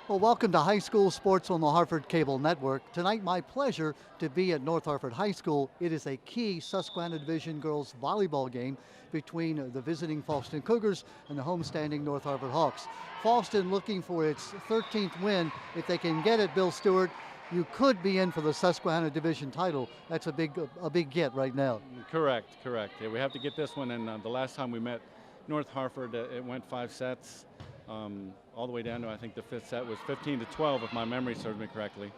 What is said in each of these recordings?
Well, welcome to High School Sports on the Harford Cable Network. Tonight, my pleasure to be at North Harford High School. It is a key Susquehanna Division girls volleyball game between the visiting Fallson Cougars and the homestanding North Harford Hawks. Fallson looking for its 13th win. If they can get it, Bill Stewart, you could be in for the Susquehanna Division title. That's a big get right now. Correct. Yeah, we have to get this one, and the last time we met North Harford, it went 5 sets. All the way down to, I think the 5th set was 15-12, if my memory serves me correctly.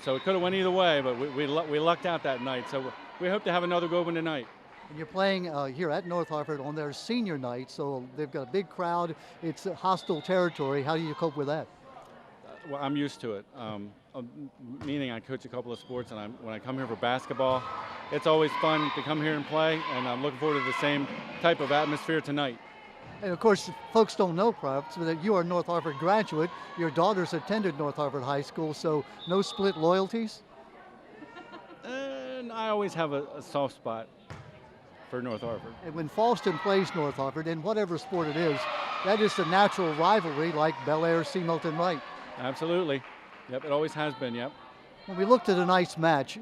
So it could have went either way, but we lucked out that night. So we hope to have another good one tonight. And you're playing here at North Harford on their senior night, so they've got a big crowd. It's hostile territory. How do you cope with that? Well, I'm used to it. Meaning I coach a couple of sports, and when I come here for basketball, it's always fun to come here and play, and I'm looking forward to the same type of atmosphere tonight. And of course, folks don't know, perhaps, that you are a North Harford graduate. Your daughters attended North Harford High School, so no split loyalties? And I always have a soft spot for North Harford. And when Fallson plays North Harford, in whatever sport it is, that is the natural rivalry like Bel Air, C. Milton Wright. Absolutely. Yep, it always has been, yep. When we looked at a nice match,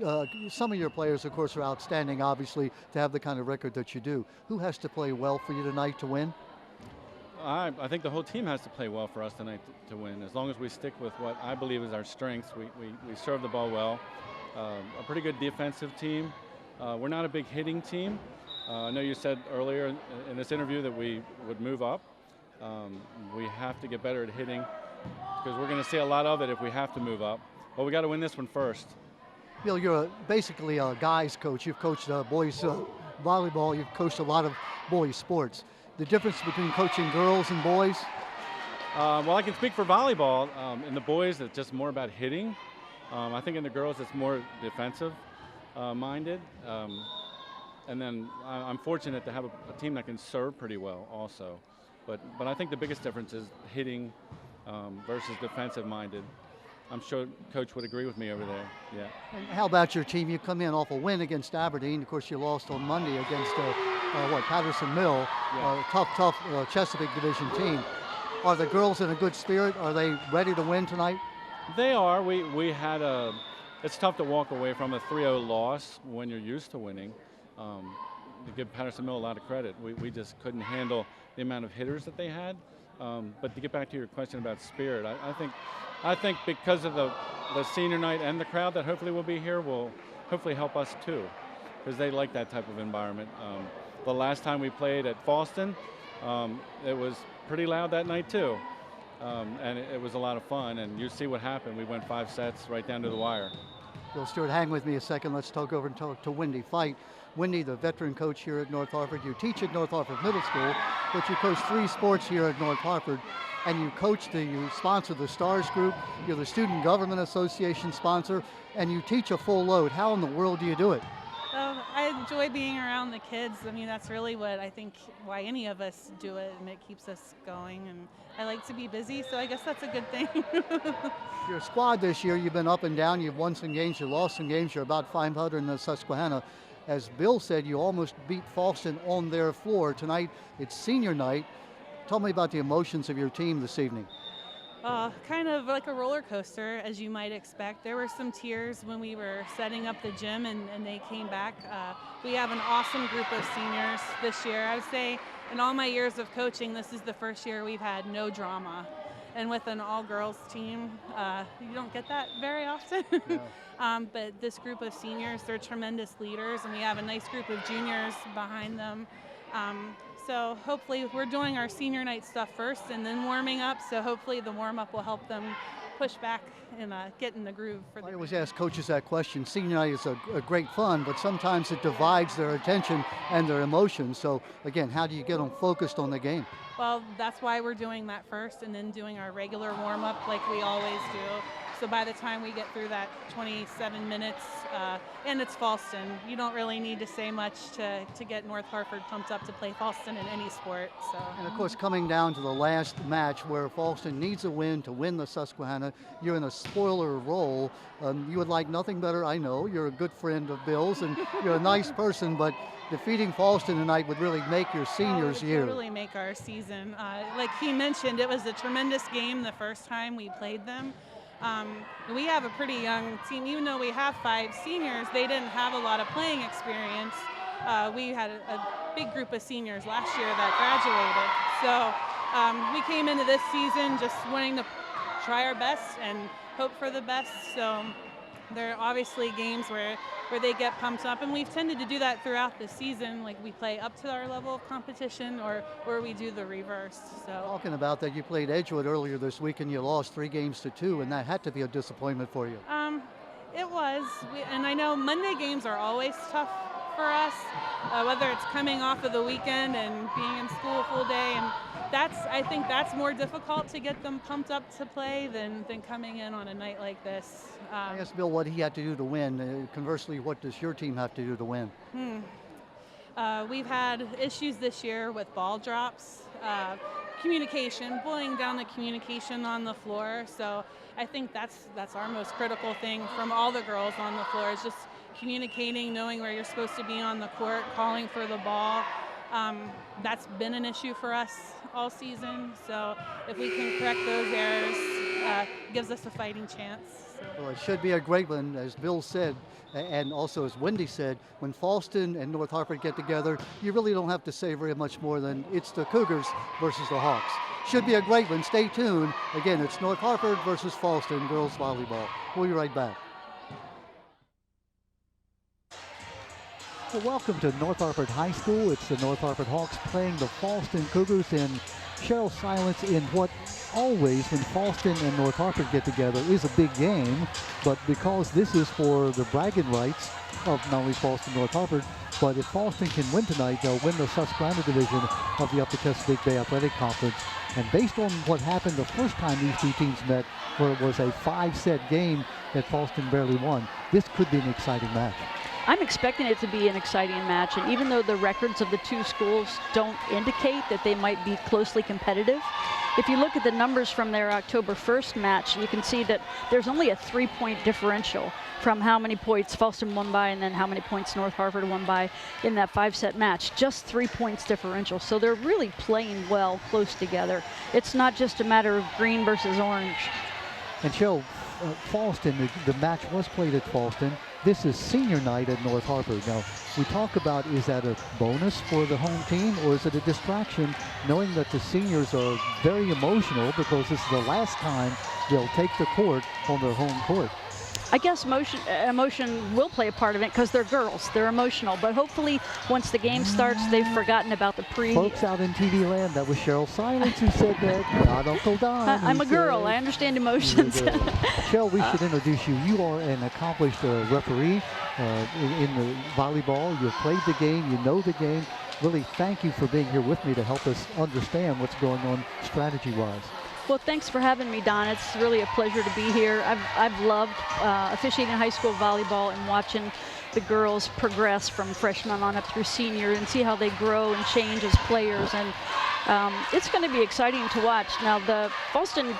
some of your players, of course, are outstanding, obviously, to have the kind of record that you do. Who has to play well for you tonight to win? I think the whole team has to play well for us tonight to win. As long as we stick with what I believe is our strengths, we serve the ball well. A pretty good defensive team. We're not a big hitting team. I know you said earlier in this interview that we would move up. We have to get better at hitting because we're going to see a lot of it if we have to move up. But we got to win this one first. Bill, you're basically a guys coach. You've coached boys volleyball. You've coached a lot of boys sports. The difference between coaching girls and boys? Well, I can speak for volleyball. In the boys, it's just more about hitting. I think in the girls, it's more defensive minded. And then I'm fortunate to have a team that can serve pretty well also. But I think the biggest difference is hitting versus defensive minded. I'm sure Coach would agree with me over there. Yeah. And how about your team? You come in off a win against Aberdeen. Of course, you lost on Monday against Patterson Mill, Yeah. tough Chesapeake Division team. Are the girls in a good spirit? Are they ready to win tonight? They are. We had it's tough to walk away from a 3-0 loss when you're used to winning. To give Patterson Mill a lot of credit. We just couldn't handle the amount of hitters that they had. But to get back to your question about spirit, I think because of the senior night and the crowd that hopefully will be here will hopefully help us too, because they like that type of environment. The last time we played at Fallson, it was pretty loud that night too, and it was a lot of fun. And you see what happened. We went 5 sets right down to the wire. Bill Stewart, hang with me a second. Let's talk over and talk to Wendy Fight. Wendy, the veteran coach here at North Harford. You teach at North Harford Middle School, but you coach 3 sports here at North Harford, and you sponsor the STARS group. You're the Student Government Association sponsor, and you teach a full load. How in the world do you do it? I enjoy being around the kids. I mean, that's really what I think why any of us do it, and it keeps us going. And I like to be busy, so I guess that's a good thing. Your squad this year, you've been up and down. You've won some games, you lost some games. You're about 500 in the Susquehanna. As Bill said, you almost beat Fallson on their floor. Tonight, it's senior night. Tell me about the emotions of your team this evening. Kind of like a roller coaster, as you might expect. There were some tears when we were setting up the gym and they came back. We have an awesome group of seniors this year. I would say in all my years of coaching, this is the first year we've had no drama. And with an all-girls team, you don't get that very often. Yeah. But this group of seniors, they're tremendous leaders, and we have a nice group of juniors behind them. So hopefully we're doing our senior night stuff first and then warming up. So hopefully the warm-up will help them push back and get in the groove. I always ask coaches that question. Senior night is a great fun, but sometimes it divides their attention and their emotions. So again, how do you get them focused on the game? Well, that's why we're doing that first and then doing our regular warm-up like we always do. So by the time we get through that 27 minutes, and it's Fallson, you don't really need to say much to get North Harford pumped up to play Fallson in any sport. So. And of course, coming down to the last match where Fallson needs a win to win the Susquehanna, you're in a spoiler role. You would like nothing better, I know. You're a good friend of Bill's and you're a nice person, but defeating Fallson tonight would really make your seniors' year. Really make our season. Like he mentioned, it was a tremendous game the first time we played them. We have a pretty young team. Even though we have 5 seniors, they didn't have a lot of playing experience. We had a big group of seniors last year that graduated. So we came into this season just wanting to try our best and hope for the best. So there are obviously games where they get pumped up, and we've tended to do that throughout the season. Like we play up to our level of competition, or we do the reverse. So talking about that, you played Edgewood earlier this week and you lost 3 games to 2, and that had to be a disappointment for you. It was, and I know Monday games are always tough for us, whether it's coming off of the weekend and being in school a full day, and I think that's more difficult to get them pumped up to play than coming in on a night like this. I asked Bill what he had to do to win. Conversely, what does your team have to do to win? We've had issues this year with ball drops, communication, boiling down the communication on the floor. So I think that's our most critical thing from all the girls on the floor, is just communicating, knowing where you're supposed to be on the court, calling for the ball. That's been an issue for us all season. So if we can correct those errors, gives us a fighting chance. So. Well, it should be a great one, as Bill said, and also as Wendy said, when Fallston and North Harford get together, you really don't have to say very much more than it's the Cougars versus the Hawks. Should be a great one. Stay tuned. Again, it's North Harford versus Fallston girls volleyball. We'll be right back. Well, welcome to North Harford High School. It's the North Harford Hawks playing the Fallston Cougars in Cheryl Silence in what always, when Fallston and North Harford get together, is a big game. But because this is for the bragging rights of not only Fallston and North Harford, but if Fallston can win tonight, they'll win the Susquehanna division of the Upper Chesapeake Bay Athletic Conference. And based on what happened the first time these 2 teams met, where it was a 5-set game that Fallston barely won, this could be an exciting match. I'm expecting it to be an exciting match, and even though the records of the 2 schools don't indicate that they might be closely competitive, if you look at the numbers from their October 1st match, you can see that there's only a 3-point differential from how many points Fallston won by and then how many points North Harford won by in that 5-set match. Just 3 points differential. So they're really playing well close together. It's not just a matter of green versus orange. And Cheryl, Fallston, the match was played at Fallston. This is senior night at North Harford. Now, we talk about, is that a bonus for the home team, or is it a distraction, knowing that the seniors are very emotional because this is the last time they'll take the court on their home court? I guess emotion will play a part of it because they're girls. They're emotional. But hopefully, once the game starts, they've forgotten about the pre. Folks out in TV land, that was Cheryl Silence who said that, not Uncle Don. I'm a girl. I understand emotions. Cheryl, we should introduce you. You are an accomplished referee in the volleyball. You've played the game. You know the game. Really, thank you for being here with me to help us understand what's going on strategy-wise. Well, thanks for having me, Don. It's really a pleasure to be here. I've loved officiating high school volleyball and watching the girls progress from freshman on up through senior and see how they grow and change as players. And it's going to be exciting to watch. Now, the Fallston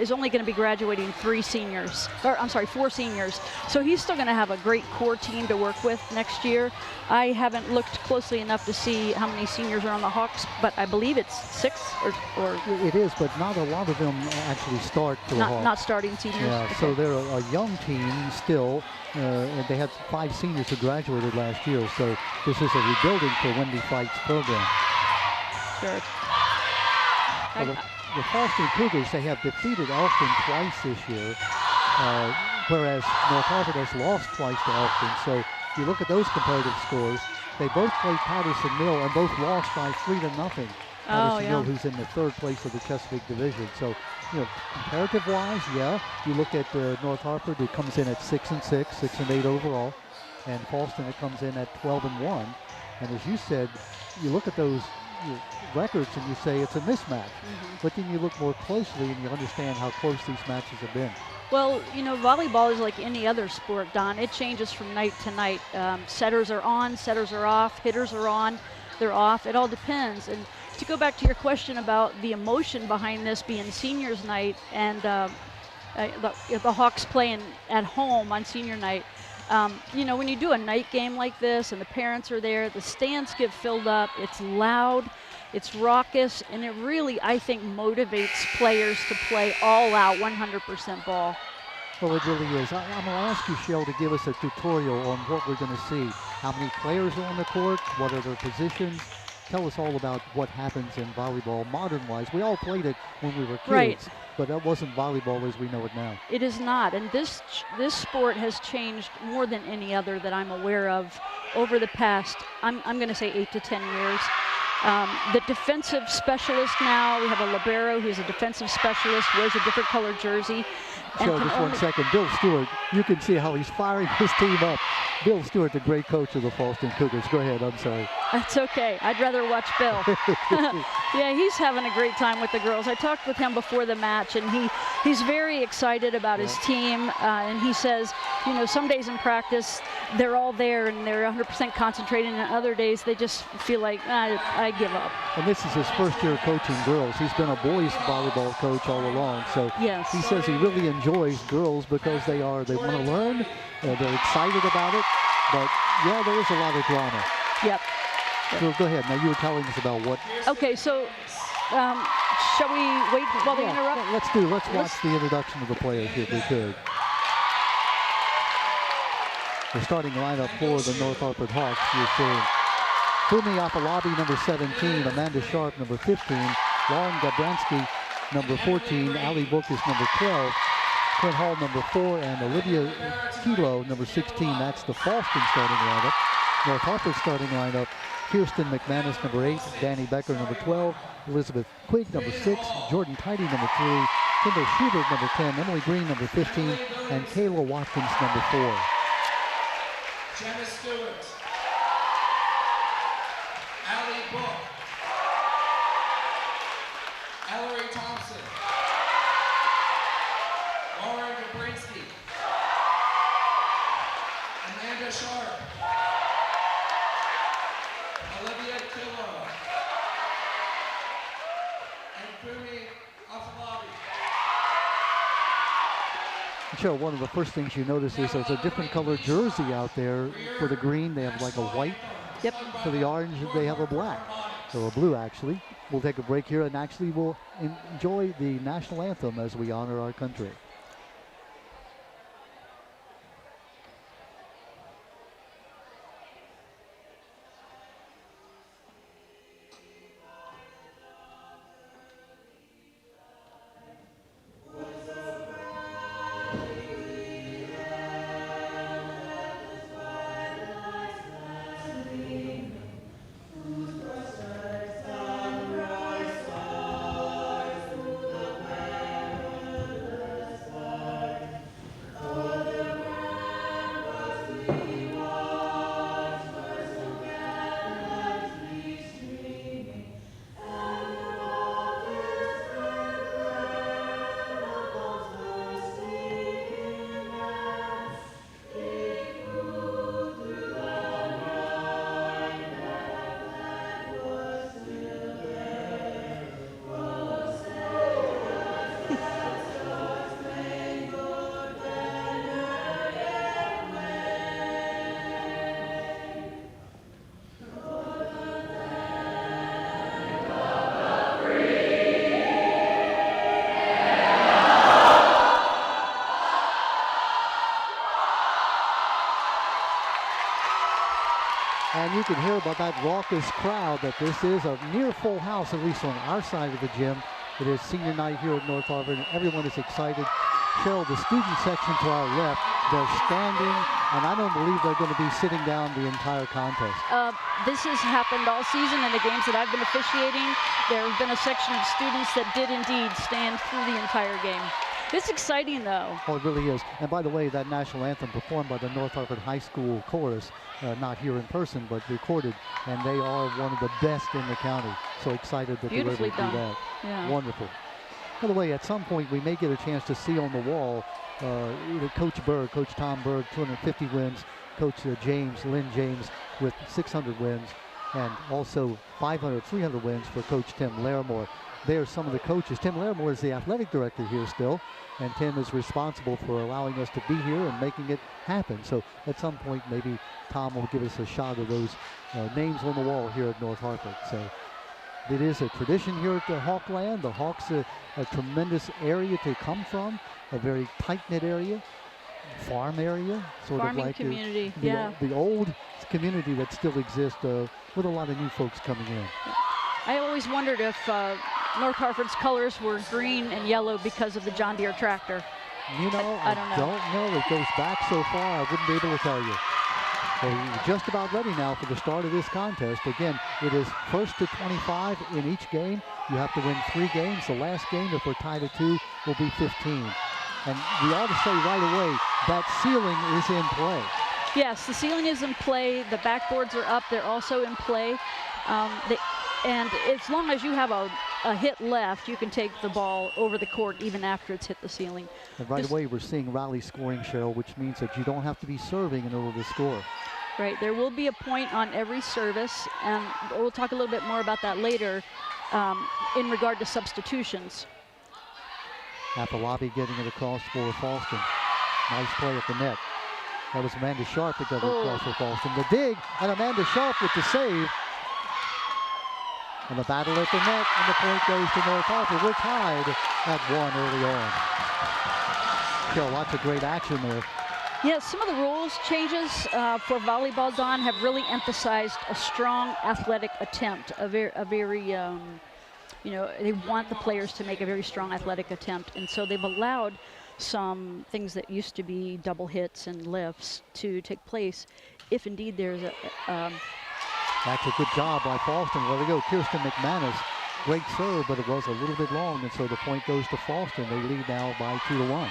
is only going to be graduating 4 seniors. So he's still going to have a great core team to work with next year. I haven't looked closely enough to see how many seniors are on the Hawks, but I believe it's 6 or It is, but not a lot of them actually start for the Hawks. Not starting seniors. Yeah, okay. so they're a young team still. And they had 5 seniors who graduated last year, so this is a rebuilding for Wendy Fite's program. Sure. Well, the Fallston Cougars, they have defeated Elkton twice this year, whereas North Harford has lost twice to Elkton. So if you look at those comparative scores, they both played Patterson Mill and both lost by 3-0. Patterson Mill, who's in the 3rd place of the Chesapeake Division. So, you know, comparative-wise, yeah. You look at North Harford, it comes in at 6-6, 6-8 overall, and Fallston, it comes in at 12-1. And as you said, you look at those your records and you say it's a mismatch. But then you look more closely and you understand how close these matches have been. Well, you know, volleyball is like any other sport, Don. It changes from night to night. Setters are on, setters are off, hitters are on, they're off. It all depends. And to go back to your question about the emotion behind this being seniors night and the Hawks playing at home on senior night, you know, when you do a night game like this and the parents are there, the stands get filled up, it's loud, it's raucous, and it really, I think, motivates players to play all out 100% ball. Well, it really is. I'm going to ask you, Shell, to give us a tutorial on what we're going to see. How many players are on the court? What are their positions? Tell us all about what happens in volleyball modern-wise. We all played it when we were kids, right, but that wasn't volleyball as we know it now. It is not, and this sport has changed more than any other that I'm aware of over the past, I'm going to say 8 to 10 years. The defensive specialist now, we have a libero who's a defensive specialist, wears a different color jersey. So just 1 second, Bill Stewart, you can see how he's firing his team up. Bill Stewart, the great coach of the Fallson Cougars. Go ahead, I'm sorry. That's okay. I'd rather watch Bill. Yeah, he's having a great time with the girls. I talked with him before the match, and he's very excited about his team. And he says, you know, some days in practice, they're all there and they're 100% concentrating, and other days they just feel like, I give up. And this is his first year coaching girls. He's been a boys volleyball coach all along. So yes, he says he really enjoys girls because they want to learn. They're excited about it. But yeah, there is a lot of drama. Yep. So go ahead. Now you were telling us about what. Okay, so shall we wait while they interrupt? Let's watch the introduction of the players if we could. The starting lineup for the North Harford Hawks, you're seeing Fumi Afalabi, number 17, Amanda Sharp, number 15, Lauren Gabransky, number 14, Ali Bokus, number 12, Quinn Hall, number 4, and Olivia Kilo, number 16. That's the Fallston starting lineup. North Harford starting lineup, Kirsten McManus, number 8, Danny Becker, number 12, Elizabeth Quigg, number 6, Jordan Tidy, number 3, Kendall Schubert, number 10, Emily Green, number 15, and Kayla Watkins, number 4. Jenna Stewart, Allie Book, Ellery Thompson, Lauren Gabrinsky, Amanda Sharp, Olivia Kilo, and Fumi Afalabi. Sure, one of the first things you notice is there's a different color jersey out there. For the green, they have like a white. Yep. For the orange, they have a black, or a blue actually. We'll take a break here and actually we'll enjoy the national anthem as we honor our country. And you can hear about that raucous crowd that this is a near full house, at least on our side of the gym. It is senior night here at North Harford. Everyone is excited. Cheryl, the student section to our left, they're standing, and I don't believe they're going to be sitting down the entire contest. This has happened all season in the games that I've been officiating. There have been a section of students that did indeed stand through the entire game. It's exciting, though. Oh, it really is. And by the way, that national anthem performed by the North Harford High School chorus, not here in person, but recorded, and they are one of the best in the county. So excited that they were able to do that. Yeah. Wonderful. By the way, at some point we may get a chance to see on the wall Coach Berg, Coach Tom Berg, 250 wins, Coach Lynn James with 600 wins, and also 300 wins for Coach Tim Larimore. They are some of the coaches. Tim Larimore is the athletic director here still, and Tim is responsible for allowing us to be here and making it happen. So at some point, maybe Tom will give us a shot of those names on the wall here at North Harford. So it is a tradition here at the Hawkland. The Hawks are a tremendous area to come from, a very tight-knit area, farm area, sort Farming of like community, the old community that still exists with a lot of new folks coming in. I always wondered if North Harford's colors were green and yellow because of the John Deere tractor. You know, I don't know. It goes back so far, I wouldn't be able to tell you. We're just about ready now for the start of this contest. Again, it is 1st to 25 in each game. You have to win 3 games. The last game, if we're tied at 2, will be 15. And we ought to say right away, that ceiling is in play. Yes, the ceiling is in play. The backboards are up. They're also in play. And as long as you have a hit left, you can take the ball over the court even after it's hit the ceiling. And right away, we're seeing rally scoring, Cheryl, which means that you don't have to be serving in order to score. Right, there will be a point on every service, and we'll talk a little bit more about that later in regard to substitutions. Apolabi getting it across for Fallson. Nice play at the net. That was Amanda Sharp that got it across for Fallson. The dig, and Amanda Sharp with the save. And the battle at the net, and the point goes to North Harford. We're tied at 1 early on. Cheryl, lots of great action there. Yeah, some of the rules changes for volleyball, Don, have really emphasized a strong athletic attempt, a very you know, they want the players to make a very strong athletic attempt, and so they've allowed some things that used to be double hits and lifts to take place if indeed there's a That's a good job by Fallson. There we go, Kirsten McManus. Great serve, but it was a little bit long, and so the point goes to Fallson. They lead now by 2-1.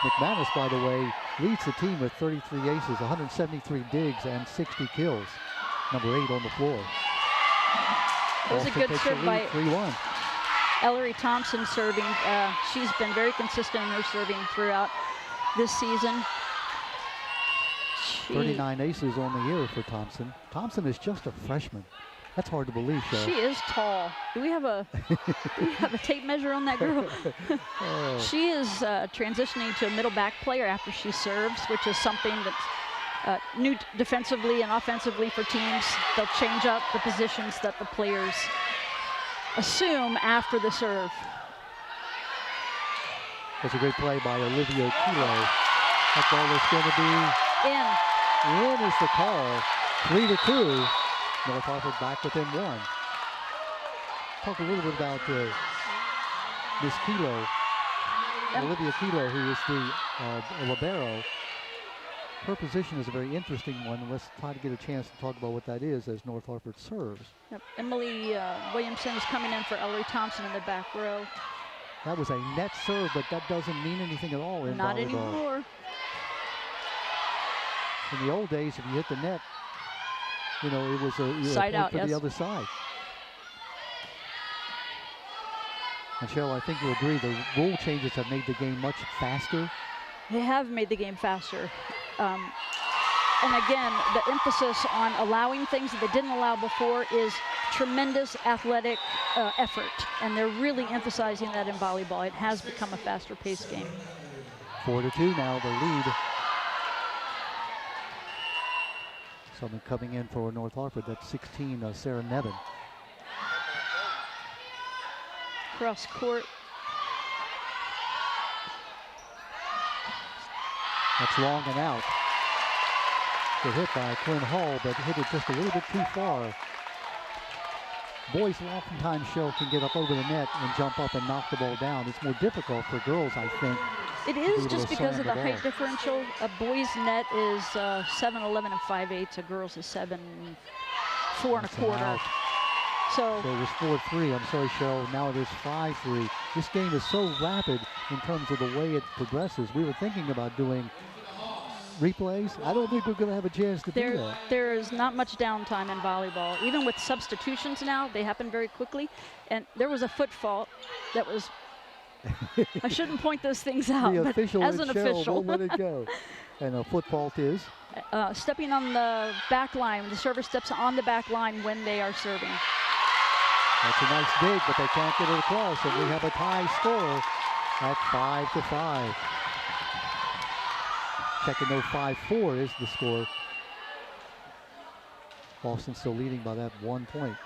McManus, by the way, leads the team with 33 aces, 173 digs, and 60 kills. Number 8 on the floor. It was a good serve by 3-1. Ellery Thompson serving. She's been very consistent in her serving throughout this season. 39 aces on the year for Thompson. Thompson is just a freshman. That's hard to believe, Cheryl. She is tall. Do we have a tape measure on that girl? Oh. She is transitioning to a middle back player after she serves, which is something that's new defensively and offensively for teams. They'll change up the positions that the players assume after the serve. That's a great play by Olivia Kilo. That ball is going to be in. In is the call. 3-2. North Harford back within 1. Talk a little bit about Miss Kilo, Olivia Kilo, who is the libero. Her position is a very interesting one. Let's try to get a chance to talk about what that is as North Harford serves. Yep. Emily Williamson is coming in for Ellery Thompson in the back row. That was a net serve, but that doesn't mean anything at all in Not volleyball. anymore. In the old days, if you hit the net, you know, it was a side point out, for yes. the other side. And Cheryl, I think you agree, the rule changes have made the game much faster. They have made the game faster. And again, the emphasis on allowing things that they didn't allow before is tremendous athletic effort. And they're really emphasizing that in volleyball. It has become a faster paced game. 4-2 now, the lead. Someone coming in for North Harford, that's 16, Sarah Nevin. Cross court. That's long and out. Good hit by Quinn Hall, but hit it just a little bit too far. Boys oftentimes, Cheryl, can get up over the net and jump up and knock the ball down. It's more difficult for girls, I think. It is just because of the height differential. A boys' net is 7'11" and 5/8. A girls' is 7'4" and a quarter. So it was 4-3. I'm sorry, Cheryl. Now it is 5-3. This game is so rapid in terms of the way it progresses. We were thinking about doing replays. I don't think we're going to have a chance to do that. There is not much downtime in volleyball. Even with substitutions now, they happen very quickly. And there was a foot fault that was, I shouldn't point those things out, The but official as would an show, official. we'll let it go. And a foot fault is? Stepping on the back line, when the server steps on the back line when they are serving. That's a nice dig, but they can't get it across, and we have a tie score at 5-5. Checking though 5-4 is the score. Fallson still leading by that 1 point.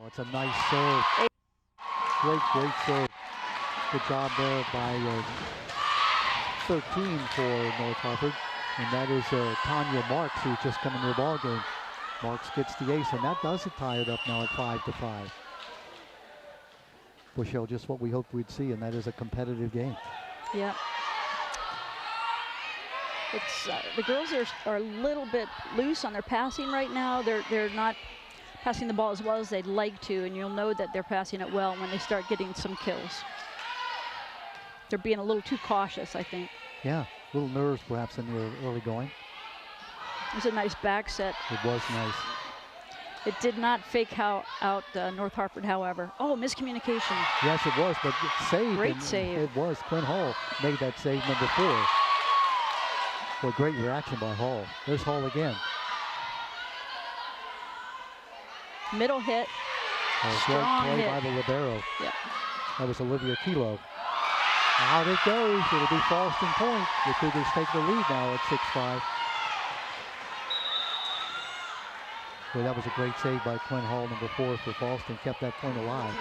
Oh, it's a nice serve. Great serve. Good job there by 13 for North Harford, and that is Tanya Marks, who's just come into the ball game. Marks gets the ace, and that does it tie it up now at 5-5. Bushell, just what we hoped we'd see, and that is a competitive game. Yeah. It's the girls are a little bit loose on their passing right now. They're not passing the ball as well as they'd like to, and you'll know that they're passing it well when they start getting some kills. They're being a little too cautious, I think. Yeah, a little nerves perhaps in the early going. It was a nice back set. It was nice. It did not fake out North Harford, however. Oh, miscommunication. Yes, it was, but save. Great save. It was. Quinn Hall made that save number 4. Well, great reaction by Hall. There's Hall again. Middle hit. Strong play hit. by the libero. Yep. That was Olivia Kilo. Out it goes. It'll be Fallson point. The Cougars take the lead now at 6-5. Well, that was a great save by Quinn Hall, number 4 for Fallson. Kept that point alive.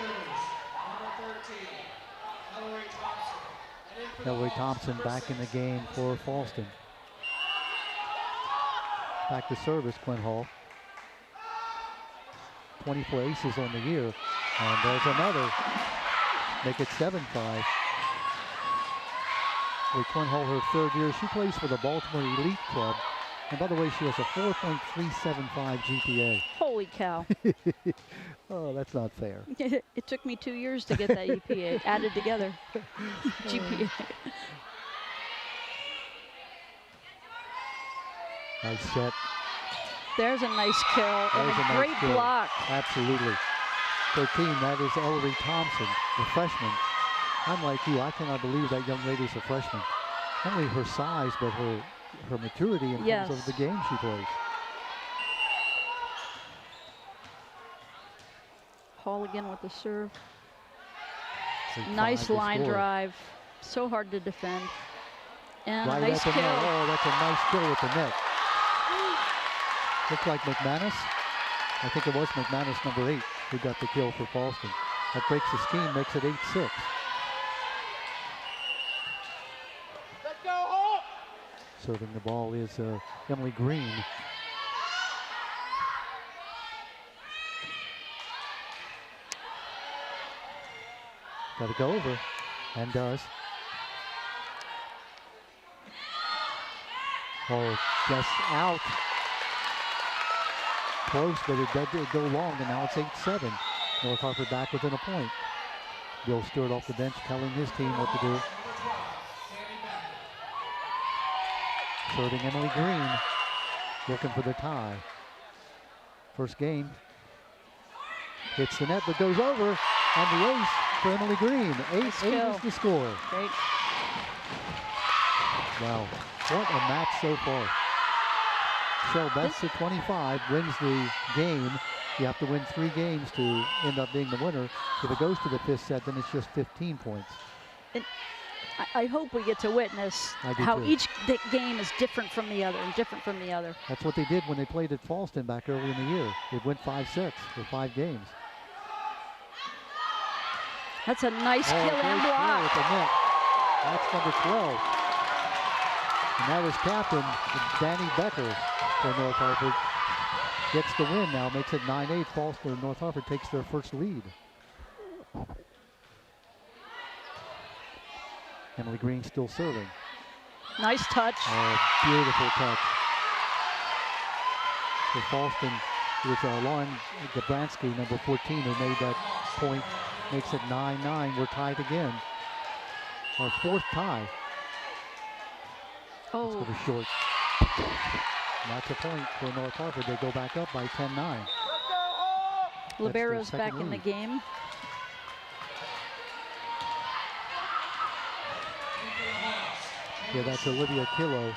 Hillary Thompson back in the game for Fallson. Back to service, Quinn Hall. 24 aces on the year. And there's another. Make it 7-5. With Quinn Hall, her 3rd year. She plays for the Baltimore Elite Club. And by the way, she has a 4.375 GPA. Holy cow. Oh, that's not fair. It took me 2 years to get that EPA added together. GPA. Nice set. There's a nice kill and There's a nice great kill. block. Absolutely. 13, that is Ellery Thompson, the freshman. I'm like you, I cannot believe that young lady's a freshman. Not only her size, but her maturity in terms of the game she plays. Hall again with the serve. So Nice 5 to line score. drive. So hard to defend. And Right a nice at the kill. net. Oh, that's a nice kill with the net. Looks like McManus. I think it was McManus, number 8, who got the kill for Fallson. That breaks the scheme, makes it 8-6. Serving the ball is Emily Green. Got to go over, and does. Oh, just out. Close, but it did go long, and now it's 8-7. North Harford back within a point. Bill Stewart off the bench telling his team what to do. Serving Emily Green, looking for the tie. First game. Hits the net, but goes over, and the ace for Emily Green. 8-8 is the score. Great. Wow, what a match so far. Shell best at 25, wins the game. You have to win 3 games to end up being the winner. If it goes to the 5th set, then it's just 15 points. And I hope we get to witness I do how too. each game is different from the other and different from the other. That's what they did when they played at Fallston back early in the year. They went 5 sets for 5 games. That's a nice kill great and kill block. with the net. That's number 12. And that is captain Danny Becker for North Harford. Gets the win now, makes it 9-8. Fallston and North Harford takes their first lead. Emily Green still serving. Nice touch. Oh, beautiful touch. For Fallston, it was Lauren Gabransky, number 14, who made that point Makes it 9-9. We're tied again. Our 4th tie. Let's go Oh, to short. That's a point for North Harford. They go back up by 10-9. Libero's back second in the lead. game. Yeah, that's Olivia Kilo.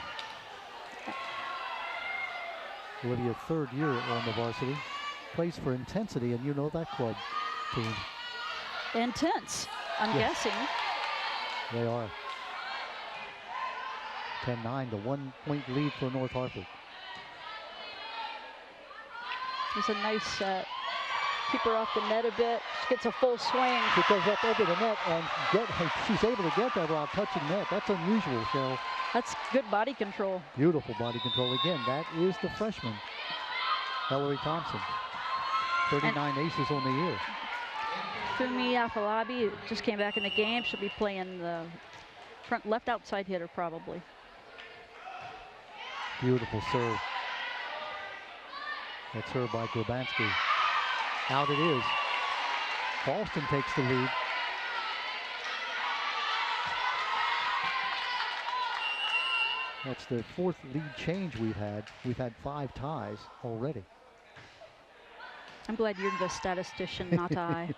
Olivia, 3rd year on the varsity. Plays for Intensity, and you know that club team. Intense, I'm guessing. They are. 10-9, the 1-point lead for North Harford. It's a nice keep her off the net a bit. She gets a full swing. She goes up over the net and she's able to get that while touching net. That's unusual, Cheryl. That's good body control. Beautiful body control. Again, that is the freshman, Ellery Thompson. 39 aces on the year. Fumi Afalabi just came back in the game. She'll be playing the front left outside hitter probably. Beautiful serve. That's served by Grabansky. Out it is. Fallson takes the lead. That's the 4th lead change we've had. We've had 5 ties already. I'm glad you're the statistician, not I.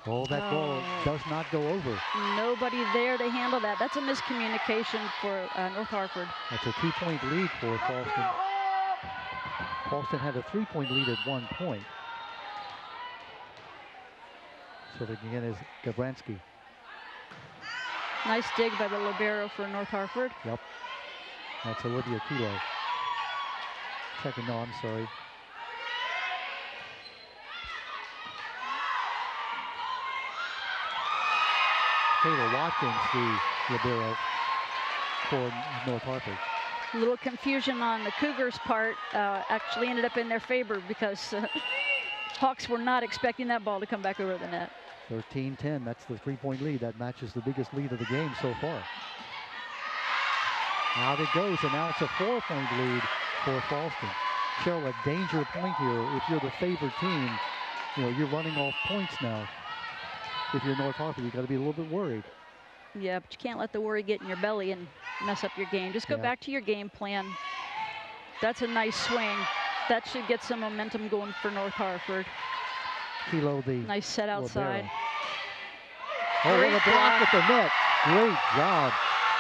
Oh, that ball does not go over. Nobody there to handle that. That's a miscommunication for North Harford. That's a 2-point lead for Fallson. Fallson had a 3-point lead at one point. So again is Gabransky. Nice dig by the libero for North Harford. Yep. That's Olivia Kilo. Checking, no, I'm sorry. Taylor Watkins, the libero for North Harford. A little confusion on the Cougars' part. Actually ended up in their favor because Hawks were not expecting that ball to come back over the net. 13-10, that's the 3-point lead. That matches the biggest lead of the game so far. Out it goes, and now it's a 4-point lead for Fallston. Cheryl, a danger point here. If you're the favored team, you know, you're running off points now. If you're North Harford, you've got to be a little bit worried. Yeah, but you can't let the worry get in your belly and mess up your game. Just go back to your game plan. That's a nice swing. That should get some momentum going for North Harford. Kilo, the nice set outside. Libero. Oh, what a block at the net. Great job.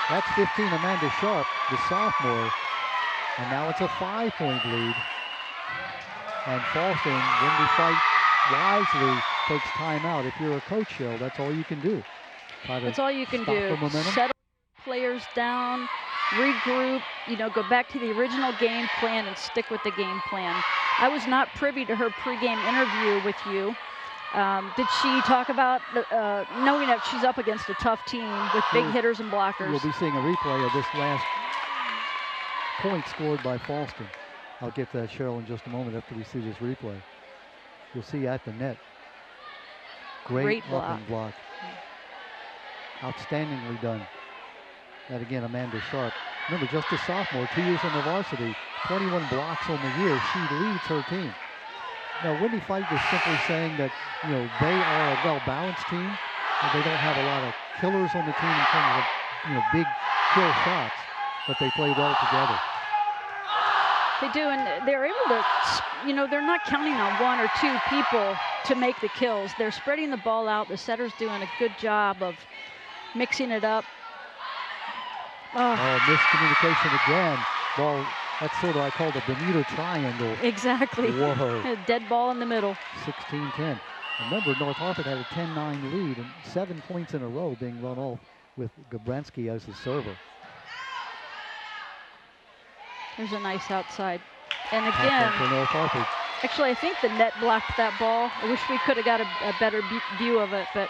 That's 15, Amanda Sharp, the sophomore. And now it's a 5-point lead. And Fallson, when we fight wisely, takes timeout. If you're a coach, Cheryl, that's all you can do. That's all you can do. Settle players down, regroup, you know, go back to the original game plan and stick with the game plan. I was not privy to her pregame interview with you. Did she talk about knowing that she's up against a tough team with big hitters and blockers? You'll be seeing a replay of this last point scored by Fallston. I'll get to that, Cheryl, in just a moment after we see this replay. You'll see at the net. Great block. Outstandingly done. That again, Amanda Sharp. Remember, just a sophomore, 2 years on the varsity, 21 blocks on the year. She leads her team. Now, Whitney Fight is simply saying that, you know, they are a well-balanced team, and they don't have a lot of killers on the team in terms of, you know, big kill shots, but they play well together. They do, and they're able to, you know, they're not counting on 1 or 2 people to make the kills. They're spreading the ball out. The setter's doing a good job of mixing it up. Oh, miscommunication again. Ball, that's sort of, I call the Bermuda Triangle. Exactly. Whoa. A dead ball in the middle. 16-10. Remember, North Harford had a 10-9 lead and 7 points in a row being run off with Gabransky as the server. There's a nice outside. And again, for North Harford. Actually, I think the net blocked that ball. I wish we could have got a better view of it, but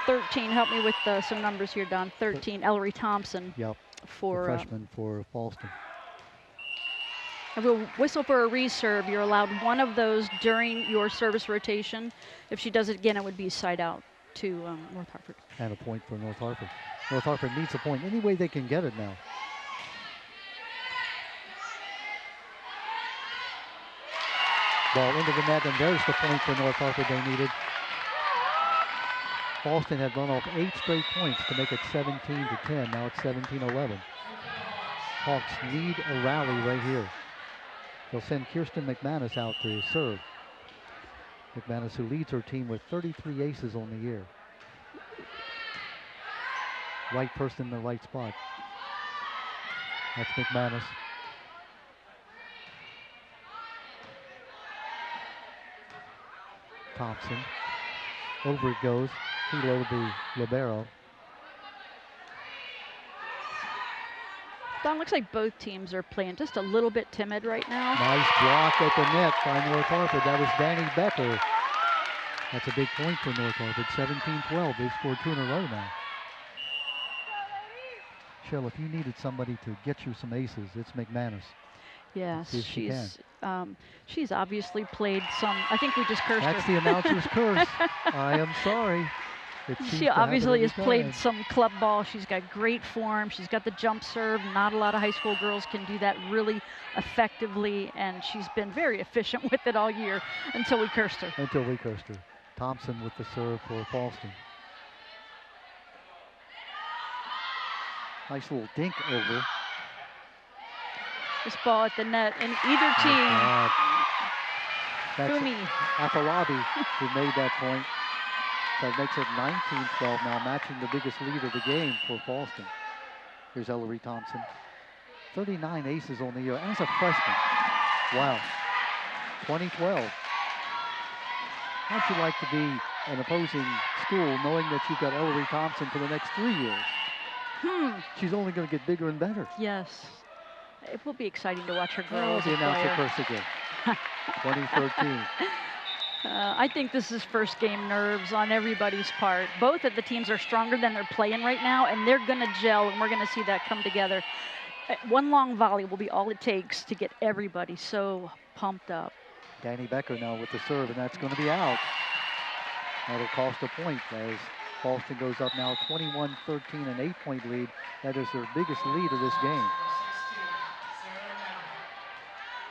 13, help me with some numbers here, Don. 13, Ellery Thompson. Yep, for freshman for Fallston. I will whistle for a reserve. You're allowed 1 of those during your service rotation. If she does it again, it would be side out to North Harford. And a point for North Harford. North Harford needs a point any way they can get it now. Ball into the net, and there's the point for North Harford they needed. Fallson had run off 8 straight points to make it 17-10. Now it's 17-11. Hawks need a rally right here. They'll send Kirsten McManus out to serve. McManus, who leads her team with 33 aces on the year. Right person in the right spot. That's McManus. Thompson. Over it goes. Kilo, the libero. Don, looks like both teams are playing just a little bit timid right now. Nice block at the net by North Harford. That was Danny Becker. That's a big point for North Harford. 17-12. They've scored 2 in a row now. Cheryl, if you needed somebody to get you some aces, it's McManus. Yes, See if she can. She's obviously played some. I think we just cursed her. That's the announcer's curse. I am sorry. It seems She to happen obviously every has played time. some club ball. She's got great form. She's got the jump serve. Not a lot of high school girls can do that really effectively, and she's been very efficient with it all year until we cursed her. Until we cursed her. Thompson with the serve for Fallson. Nice little dink over. This ball at the net, and either team, That's Fumi. Afalabi who made that point. That makes it 19-12 now, matching the biggest lead of the game for Fallston. Here's Ellery Thompson. 39 aces on the year as a freshman. Wow. 2012. How'd you like to be an opposing school knowing that you've got Ellery Thompson for the next 3 years? She's only going to get bigger and better. Yes. It will be exciting to watch her grow Oh, as the a announcer player. curse again. 2013. I think this is first game nerves on everybody's part. Both of the teams are stronger than they're playing right now, and they're going to gel, and we're going to see that come together. One long volley will be all it takes to get everybody so pumped up. Danny Becker now with the serve, and that's going to be out. That'll cost a point as Fallston goes up now 21-13, an 8-point lead. That is their biggest lead of this game.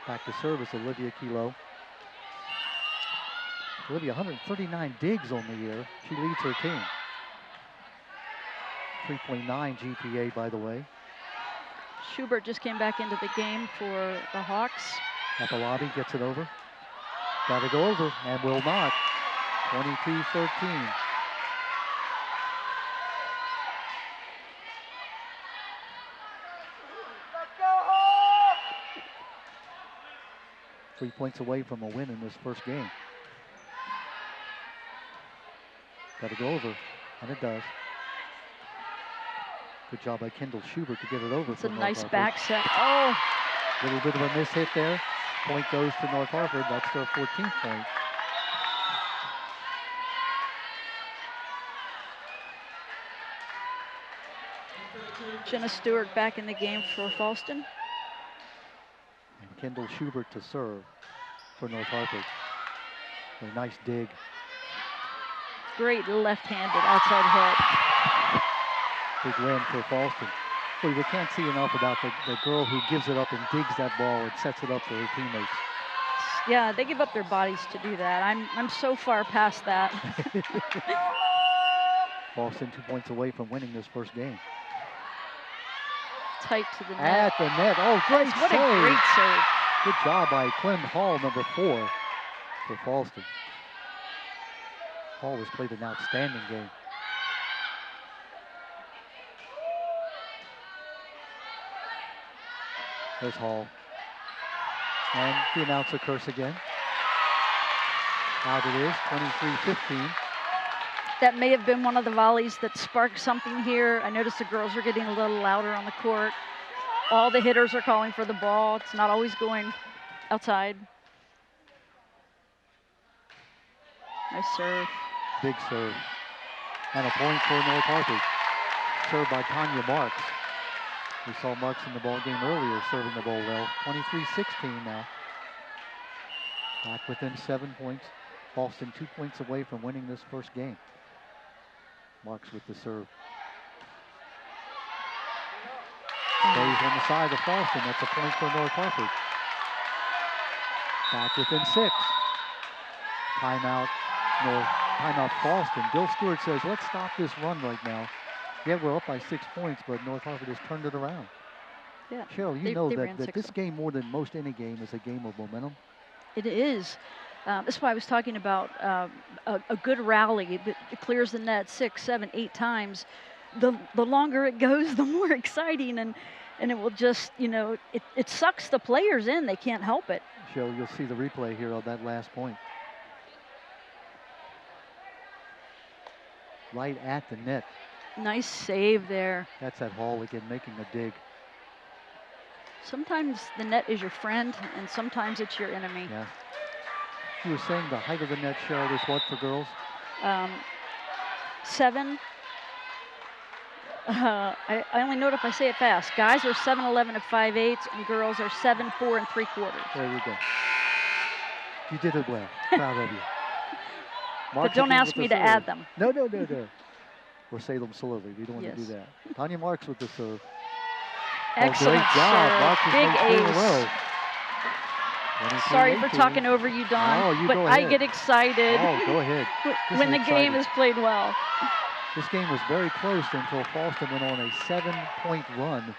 Back to service, Olivia Kilo. Olivia, 139 digs on the year. She leads her team. 3.9 GPA, by the way. Schubert just came back into the game for the Hawks. Apalabi gets it over. Got to go over, and will not. 22-13. Three points away from a win in this first game. Got to go over, and it does. Good job by Kendall Schubert to get it over. It's a for nice North back Harford. set. Oh, Little bit of a miss hit there. Point goes to North Harford. That's their 14th point. Jenna Stewart back in the game for Fallston. And Kendall Schubert to serve for North Harford. A nice dig. Great left-handed outside hit. Big win for Fallston. Boy, we can't see enough about the girl who gives it up and digs that ball and sets it up for her teammates. Yeah, they give up their bodies to do that. I'm so far past that. Fallston 2 points away from winning this first game. Tight to the net. At the net. Oh, great What save. a great save. Good job by Clem Hall, number 4 for Fallston. Hall has played an outstanding game. There's Hall. And the announcer curse again. Out it is, 23-15. That may have been one of the volleys that sparked something here. I noticed the girls are getting a little louder on the court. All the hitters are calling for the ball. It's not always going outside. Nice serve. Big serve. And a point for North Harford. Served by Tanya Marks. We saw Marks in the ball game earlier serving the ball well. 23-16 now. Back within 7 points. Fallston 2 points away from winning this first game. Marks with the serve. Stays on the side of Fallston. That's a point for North Harford. Back within 6. Timeout, timeout Fallson. Bill Stewart says, let's stop this run right now. Yeah, we're up by 6 points, but North Harford has turned it around. Yeah. Cheryl, you They know ran that 6 this game, more than most any game, is a game of momentum. It is. That's why I was talking about a good rally that clears the net 6, 7, 8 times. The longer it goes, the more exciting, and it will just, it sucks the players in. They can't help it. Cheryl, you'll see the replay here of that last point. Right at the net. Nice save there. That's that Hall again making a dig. Sometimes the net is your friend, and sometimes it's your enemy. Yeah. You were saying the height of the net, Cheryl, is what for girls? 7. I only know it if I say it fast. Guys are 7'11" and 5/8, and girls are 7'4" and 3/4. There you go. You did it well. Proud of you. But don't ask me to add them. No. Or say them slowly. We don't want to Yes. do that. Tanya Marks with the serve. Excellent great job. serve. Marks has Big made 3 in a ace. row. Sorry for 23-18. talking over you, Don, Oh, you but go I ahead. get excited Oh, go ahead. This when is the game exciting. is played well. This game was very close until Fallson went on a 7-point run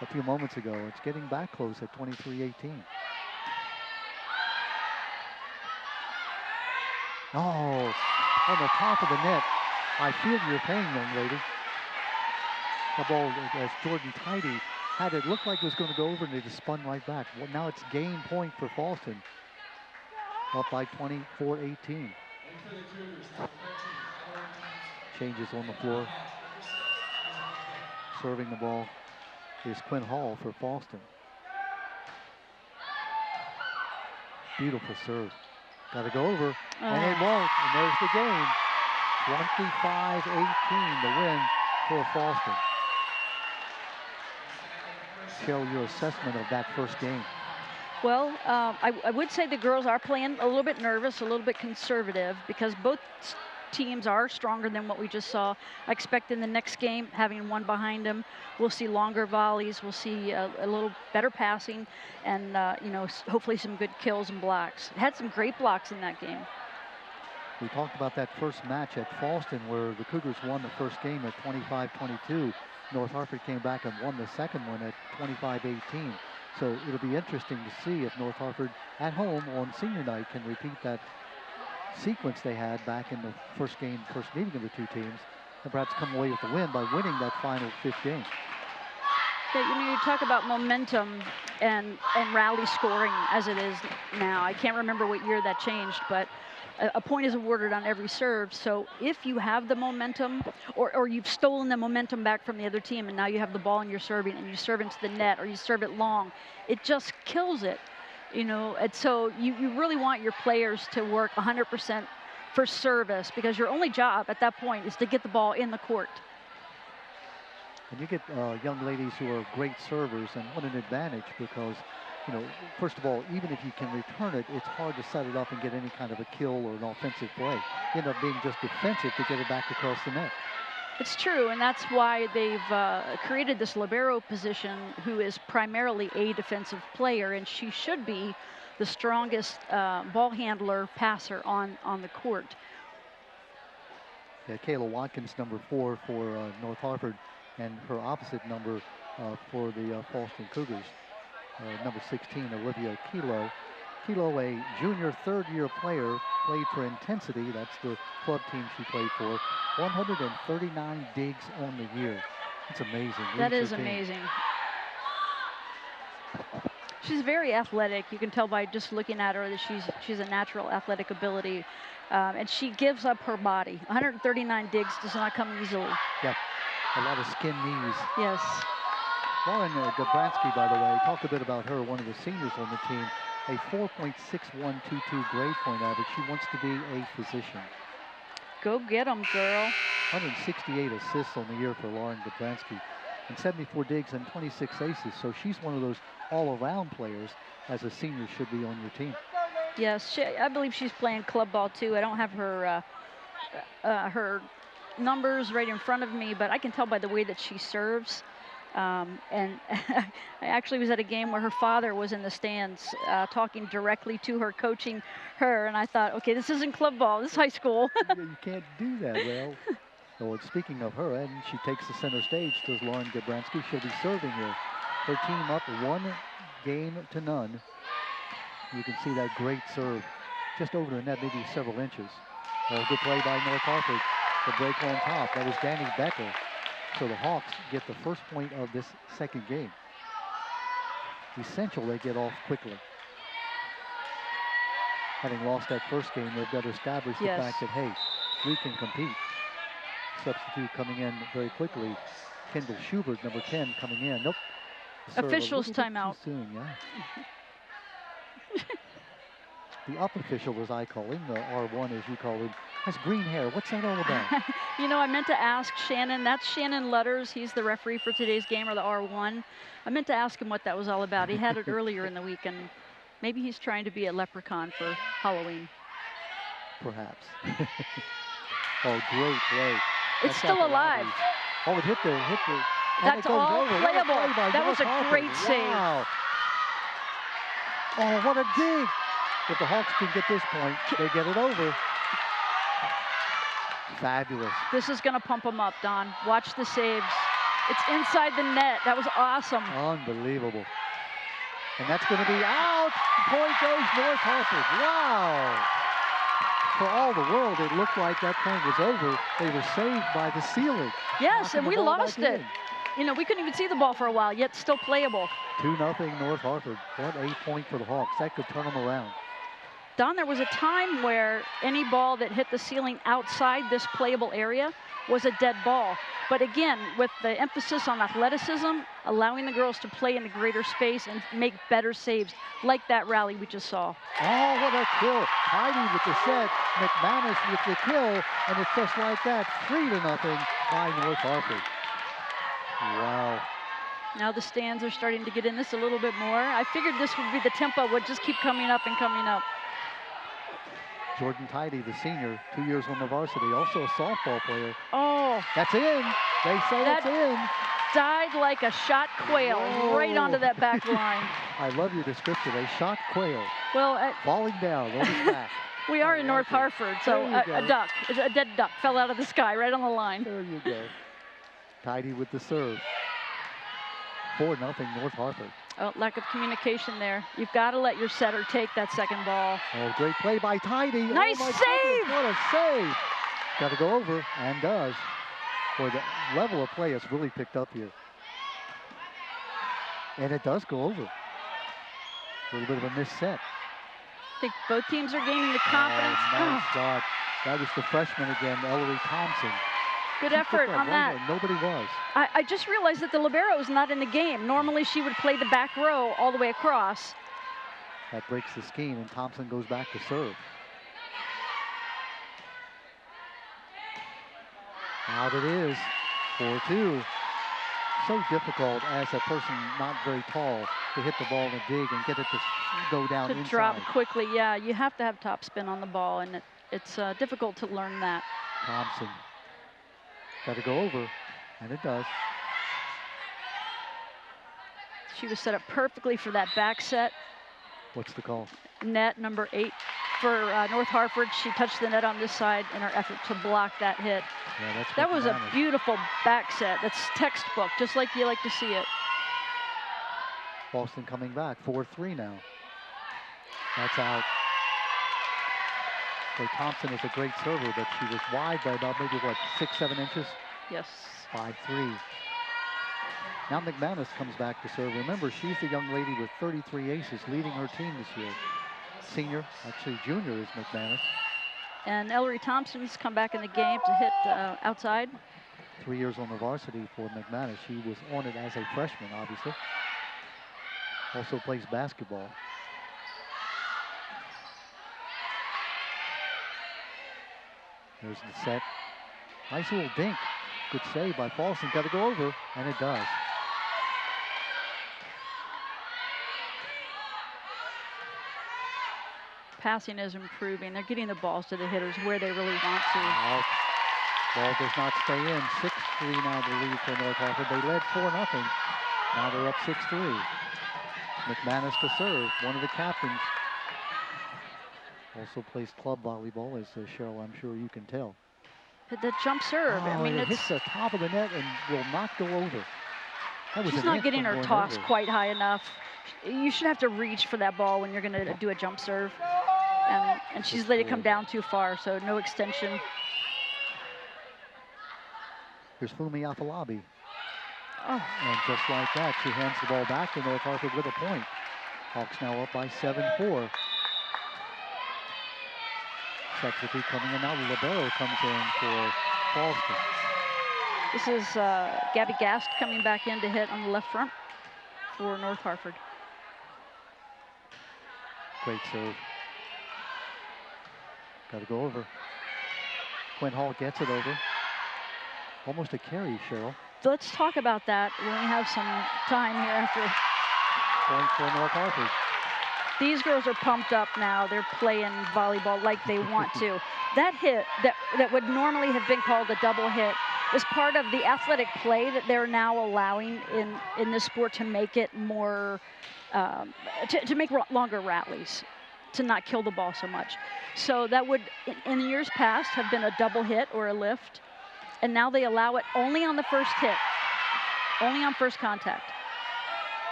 a few moments ago. It's getting back close at 23-18. Oh, on the top of the net. I feel your pain, young lady. The ball, as Jordan Tidy had it look like it was going to go over, and it just spun right back. Well, now it's game point for Fallson. Up by 24-18. Changes on the floor. Serving the ball is Quinn Hall for Fallson. Beautiful serve. Got to go over, and it won't, and there's the game. 25-18, the win for Fallson. Cheryl, your assessment of that first game. Well, I would say the girls are playing a little bit nervous, a little bit conservative, because both teams are stronger than what we just saw. I expect in the next game, having one behind them, we'll see longer volleys, we'll see a little better passing, and hopefully some good kills and blocks. Had some great blocks in that game. We talked about that first match at Fallson where the Cougars won the first game at 25-22. North Harford came back and won the second one at 25-18. So it'll be interesting to see if North Harford at home on senior night can repeat that sequence they had back in the first meeting of the two teams, and perhaps come away with the win by winning that final 5th game. Yeah, you talk about momentum and rally scoring as it is now. I can't remember what year that changed, but a point is awarded on every serve. So if you have the momentum, or you've stolen the momentum back from the other team, and now you have the ball and you're serving, and you serve into the net, or you serve it long, it just kills it. And so you really want your players to work 100% for service, because your only job at that point is to get the ball in the court. And you get young ladies who are great servers, and what an advantage, because, first of all, even if you can return it, it's hard to set it up and get any kind of a kill or an offensive play. You end up being just defensive to get it back across the net. It's true, and that's why they've created this libero position, who is primarily a defensive player, and she should be the strongest ball handler, passer on the court. Yeah, Kayla Watkins, number 4 for North Harford, and her opposite number for the Fallson Cougars, number 16, Olivia Kilo. Kilo, a junior third-year player, played for Intensity. That's the club team she played for. 139 digs on the year. It's amazing. That is amazing. She's very athletic. You can tell by just looking at her that she's a natural athletic ability. And she gives up her body. 139 digs does not come easily. Yep, a lot of skin knees. Yes. Lauren Dobransky, by the way, talked a bit about her, one of the seniors on the team. A 4.6122 grade point average. She wants to be a physician. Go get them, girl. 168 assists on the year for Lauren Dobransky, and 74 digs and 26 aces. So she's one of those all-around players, as a senior should be on your team. Yes, I believe she's playing club ball too. I don't have her her numbers right in front of me, but I can tell by the way that she serves. And I actually was at a game where her father was in the stands talking directly to her, coaching her. And I thought, okay, this isn't club ball, this is high school. Yeah, you can't do that. Well, oh, speaking of her, and she takes the center stage, does Lauren Gabransky. She'll be serving here. Her team up 1-0. You can see that great serve just over the net, maybe several inches. Oh, good play by North Harford. The break on top. That was Danny Becker. So the Hawks get the first point of this second game. Essential they get off quickly. Having lost that first game, they've got to establish the fact that, hey, we can compete. Substitute coming in very quickly. Kendall Schubert, number 10, coming in. Nope. Officials timeout. Too soon, yeah. The up official, as I call him, the R1 as you call him, has green hair. What's that all about? You know, I meant to ask Shannon. That's Shannon Lutters. He's the referee for today's game, or the R1. I meant to ask him what that was all about. He had it earlier in the week, and maybe he's trying to be a leprechaun for Halloween. Perhaps. Oh, great play. It's still alive. Oh, it hit the. That's all playable. That was a great save. Wow. Oh, what a dig. If the Hawks can get this point, they get it over. Fabulous. This is going to pump them up, Don. Watch the saves. It's inside the net. That was awesome. Unbelievable. And that's going to be out. Point goes North Harford. Wow. For all the world, it looked like that point was over. They were saved by the ceiling. Yes, and we lost it. You know, we couldn't even see the ball for a while, yet still playable. 2-0 North Harford. What a point for the Hawks. That could turn them around. Don, there was a time where any ball that hit the ceiling outside this playable area was a dead ball. But again, with the emphasis on athleticism, allowing the girls to play in a greater space and make better saves, like that rally we just saw. Oh, what a kill. Heidi with the set, McManus with the kill, and it's just like that, 3-0 by North Harford. Wow. Now the stands are starting to get in this a little bit more. I figured this would be the tempo, would just keep coming up and coming up. Jordan Tidy, the senior, 2 years on the varsity, also a softball player. Oh. That's in. They say it's in. Died like a shot quail. Whoa. Right onto that back line. I love your description, a shot quail. Well, falling down on his back. We are in North Harford, so a duck, a dead duck fell out of the sky right on the line. There you go. Tidy with the serve. 4-0 North Harford. Oh, lack of communication there. You've got to let your setter take that second ball. Oh, great play by Tidy. Nice save. Goodness, what a save. Got to go over, and does. Boy, the level of play has really picked up here. And it does go over. A little bit of a missed set. I think both teams are gaining the confidence. Oh, nice shot. That was the freshman again, Ellery Thompson. Good effort on that. Nobody was. I just realized that the libero is not in the game. Normally she would play the back row all the way across. That breaks the scheme, and Thompson goes back to serve. Out it is, 4-2. So difficult as a person not very tall to hit the ball and dig and get it to go down to inside. Drop quickly, yeah. You have to have top spin on the ball, and it's difficult to learn that. Thompson. Got to go over, and it does. She was set up perfectly for that back set. What's the call? Net number 8 for North Harford. She touched the net on this side in her effort to block that hit. Yeah, that was a beautiful back set. That's textbook, just like you like to see it. Fallson coming back, 4-3 now. That's out. So Thompson is a great server, but she was wide by about maybe, what, 6-7 inches? Yes. 5-3. Now McManus comes back to serve. Remember, she's the young lady with 33 aces leading her team this year. Senior, actually junior, is McManus. And Ellery Thompson's come back in the game to hit outside. 3 years on the varsity for McManus. She was on it as a freshman, obviously. Also plays basketball. There's the set. Nice little dink. Good save by Fallson. Got to go over, and it does. Passing is improving. They're getting the balls to the hitters where they really want to. Out. Ball does not stay in. 6-3 now the lead for North Harford. They led 4-0. Now they're up 6-3. McManus to serve, one of the captains. Also plays club volleyball, as Cheryl, I'm sure you can tell. The jump serve. Oh, I mean, it hits the top of the net and will not go over. That was she's an not inch getting from her going toss over. quite high enough. You should have to reach for that ball when you're going to do a jump serve. And she's let it come down too far, so no extension. Here's Fumi Afalabi. Oh. And just like that, she hands the ball back to North Harford with a point. Hawks now up by 7-4. Substitute coming in now. The libero comes in for Fallson. This is Gabby Gast coming back in to hit on the left front for North Harford. Great serve. Got to go over. Quinn Hall gets it over. Almost a carry, Cheryl. Let's talk about that when we have some time here after. Point for North Harford. These girls are pumped up now. They're playing volleyball like they want to. That hit that would normally have been called a double hit is part of the athletic play that they're now allowing in this sport to make it more, to make longer rallies, to not kill the ball so much. So that would, in years past, have been a double hit or a lift. And now they allow it only on the first hit, only on first contact.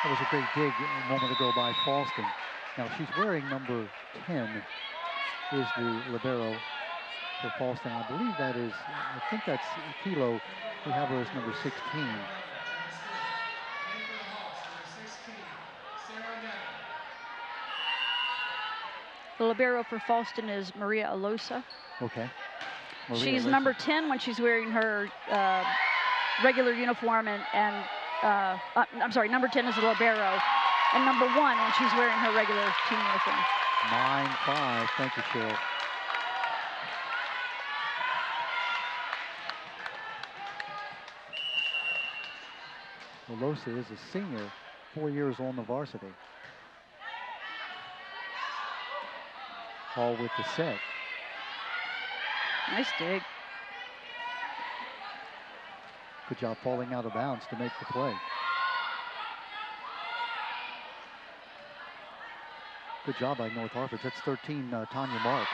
That was a great dig a moment ago by Fallson. Now she's wearing number 10 is the libero for Fallson. I believe that is, I think that's Kilo. We have her as number 16. The libero for Fallston is Maria Alosa. Okay. She's number 10 when she's wearing her regular uniform, and I'm sorry, number 10 is the libero, and number 1 when she's wearing her regular team uniform. 9-5. Thank you, Cheryl. Alosa is a senior, 4 years on the varsity. Hall with the set. Nice dig. Good job falling out of bounds to make the play. Good job by North Harford. That's 13, Tanya Marks.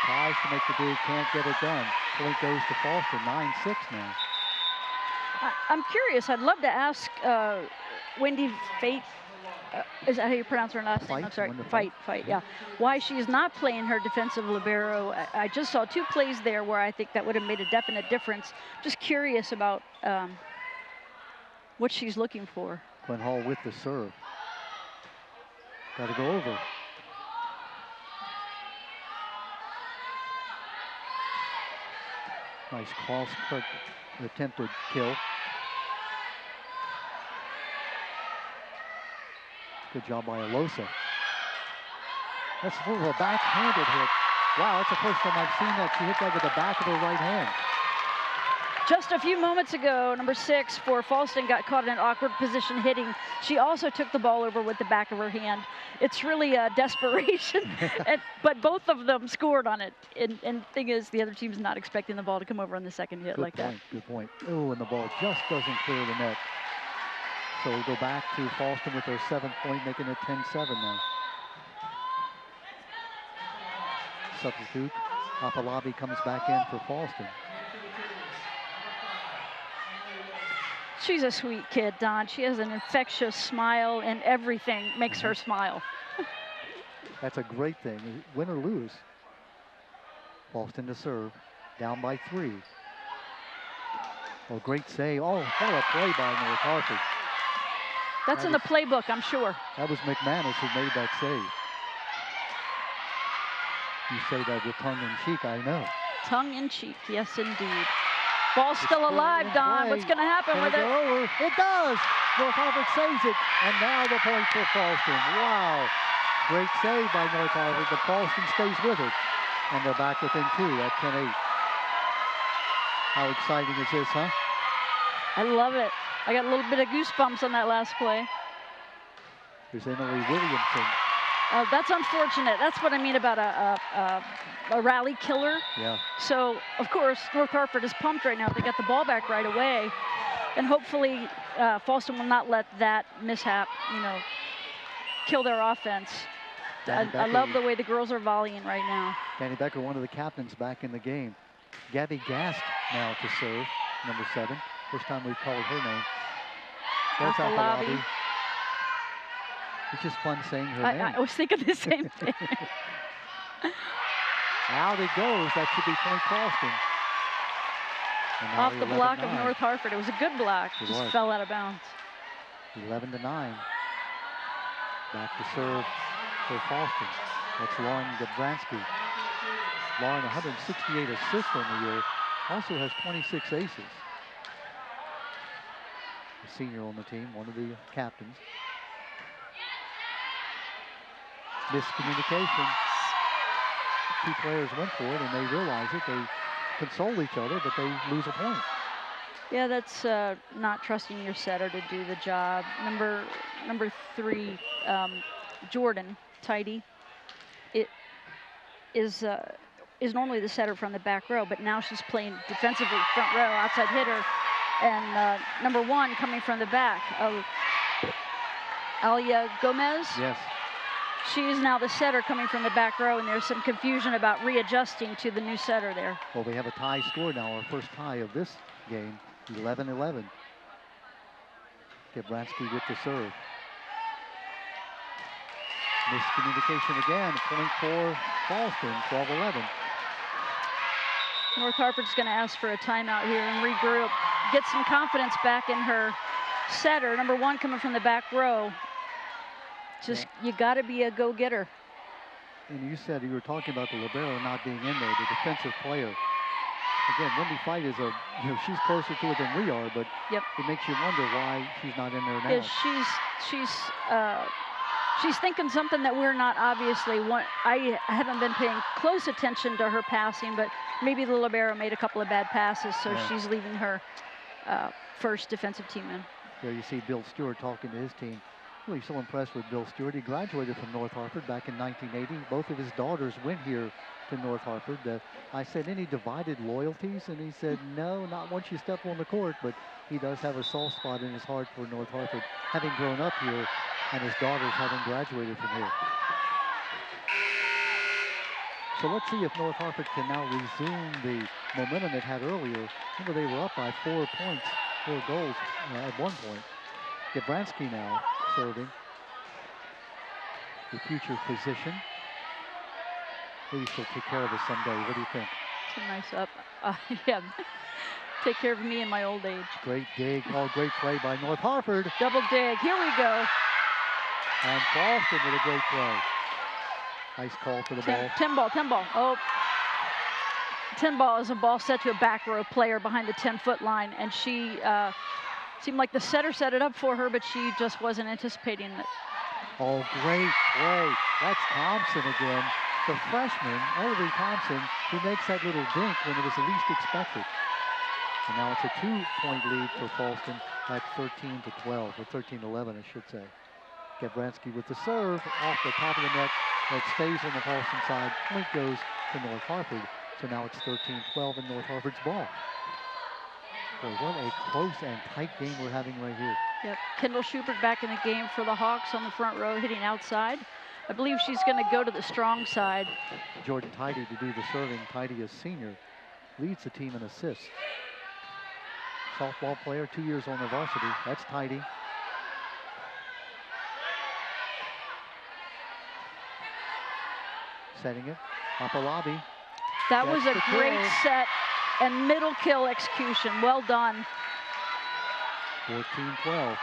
Tries to make the dig, can't get it done. Point goes to Fallson, 9-6 now. I'm curious, I'd love to ask Wendy Fate, is that how you pronounce her last name? I'm sorry, Fight, yeah. Why she's not playing her defensive libero. I just saw 2 plays there where I think that would have made a definite difference. Just curious about what she's looking for. Glenn Hall with the serve. Got to go over. Nice cross attempted kill. Good job by Alosa. That's a little backhanded hit. Wow, that's the first time I've seen that. She hit that with the back of her right hand. Just a few moments ago, number 6 for Fallston got caught in an awkward position hitting. She also took the ball over with the back of her hand. It's really a desperation, but both of them scored on it. And the thing is, the other team's not expecting the ball to come over on the second hit like that. Good point. Oh, and the ball just doesn't clear the net. So we'll go back to Fallston with their 7th point, making it 10-7 now. Substitute, Afalabi comes back in for Fallston. She's a sweet kid, Don. She has an infectious smile, and everything makes her smile. That's a great thing, win or lose. Fallston to serve, down by 3. Oh, great save. Oh, what a play by North Harford. That's in the playbook, I'm sure. That was McManus who made that save. You say that with tongue-in-cheek, I know. Tongue-in-cheek, yes, indeed. Ball's still alive, Don. What's going to happen with it? Over? It does. North Harford saves it. And now the point for Fallston. Wow. Great save by North Harford, but Fallston stays with it. And they're back within 2 at 10-8. How exciting is this, huh? I love it. I got a little bit of goosebumps on that last play. Here's Emily Williamson. That's unfortunate. That's what I mean about a rally killer. Yeah. So, of course, North Hartford is pumped right now. They got the ball back right away. And hopefully, Fallson will not let that mishap, kill their offense. I love the way the girls are volleying right now. Danny Becker, one of the captains, back in the game. Gabby Gast now to serve, number 7. First time we've called her name. There's Afalabi. It's just fun saying her name. I was thinking the same thing. Out it goes. That should be point Fallson. Off the block of North Hartford. It was a good block. It just was. fell out of bounds. 11-9. Back to serve for Fallson. That's Lauren Gabransky. Lauren, 168 assists on the year. Also has 26 aces. A senior on the team, one of the captains. Miscommunication. 2 players went for it and they realize it. They console each other, but they lose a point. Yeah, that's not trusting your setter to do the job. Number 3, Jordan Tidy, it is normally the setter from the back row, but now she's playing defensively front row, outside hitter, and number 1 coming from the back, Alia Gomez. Yes. She is now the setter coming from the back row, and there's some confusion about readjusting to the new setter there. Well, we have a tie score now, our first tie of this game, 11-11. Gabransky with the serve. Miscommunication again, point for Fallson, 12-11. North Hartford's going to ask for a timeout here and regroup, get some confidence back in her setter. Number 1 coming from the back row. Just, you got to be a go-getter. And you said you were talking about the libero not being in there, the defensive player. Again, Wendy Fight is she's closer to it than we are, but Yep. It makes you wonder why she's not in there now. Yeah, she's thinking something that we're not obviously. I haven't been paying close attention to her passing, but maybe the libero made a couple of bad passes, so she's leaving her first defensive team in. There you see Bill Stewart talking to his team. Really so impressed with Bill Stewart. He graduated from North Hartford back in 1980. Both of his daughters went here to North Hartford. I said, any divided loyalties? And he said, no, not once you step on the court, but he does have a soft spot in his heart for North Hartford, having grown up here and his daughters having graduated from here. So let's see if North Hartford can now resume the momentum it had earlier. Remember, they were up by 4 points, 4 goals at one point. Gabransky now serving. The future physician. Maybe she'll take care of us someday. What do you think? It's a nice up. Yeah, take care of me in my old age. Great dig. Oh, great play by North Hartford. Double dig. Here we go. And Fallson with a great play. Nice call for the ball. 10 ball. Oh. 10 ball is a ball set to a back row player behind the 10-foot line, and she seemed like the setter set it up for her, but she just wasn't anticipating it. Oh, great play. That's Thompson again. The freshman, Ellery Thompson, who makes that little dink when it was the least expected. And now it's a 2-point lead for Fallson at 13-12, or 13-11, I should say. Gabransky with the serve off the top of the net. That stays on the Fallson side. Point goes to North Hartford. So now it's 13-12 in North Hartford's ball. Boy, what a close and tight game we're having right here. Yep, Kendall Schubert back in the game for the Hawks on the front row, hitting outside. I believe she's going to go to the strong side. Jordan Tidy to do the serving. Tidy is senior, leads the team in assists. Softball player, 2 years on the varsity. That's Tidy. Setting it, Afalabi. That was a great set and middle kill execution. Well done. 14-12.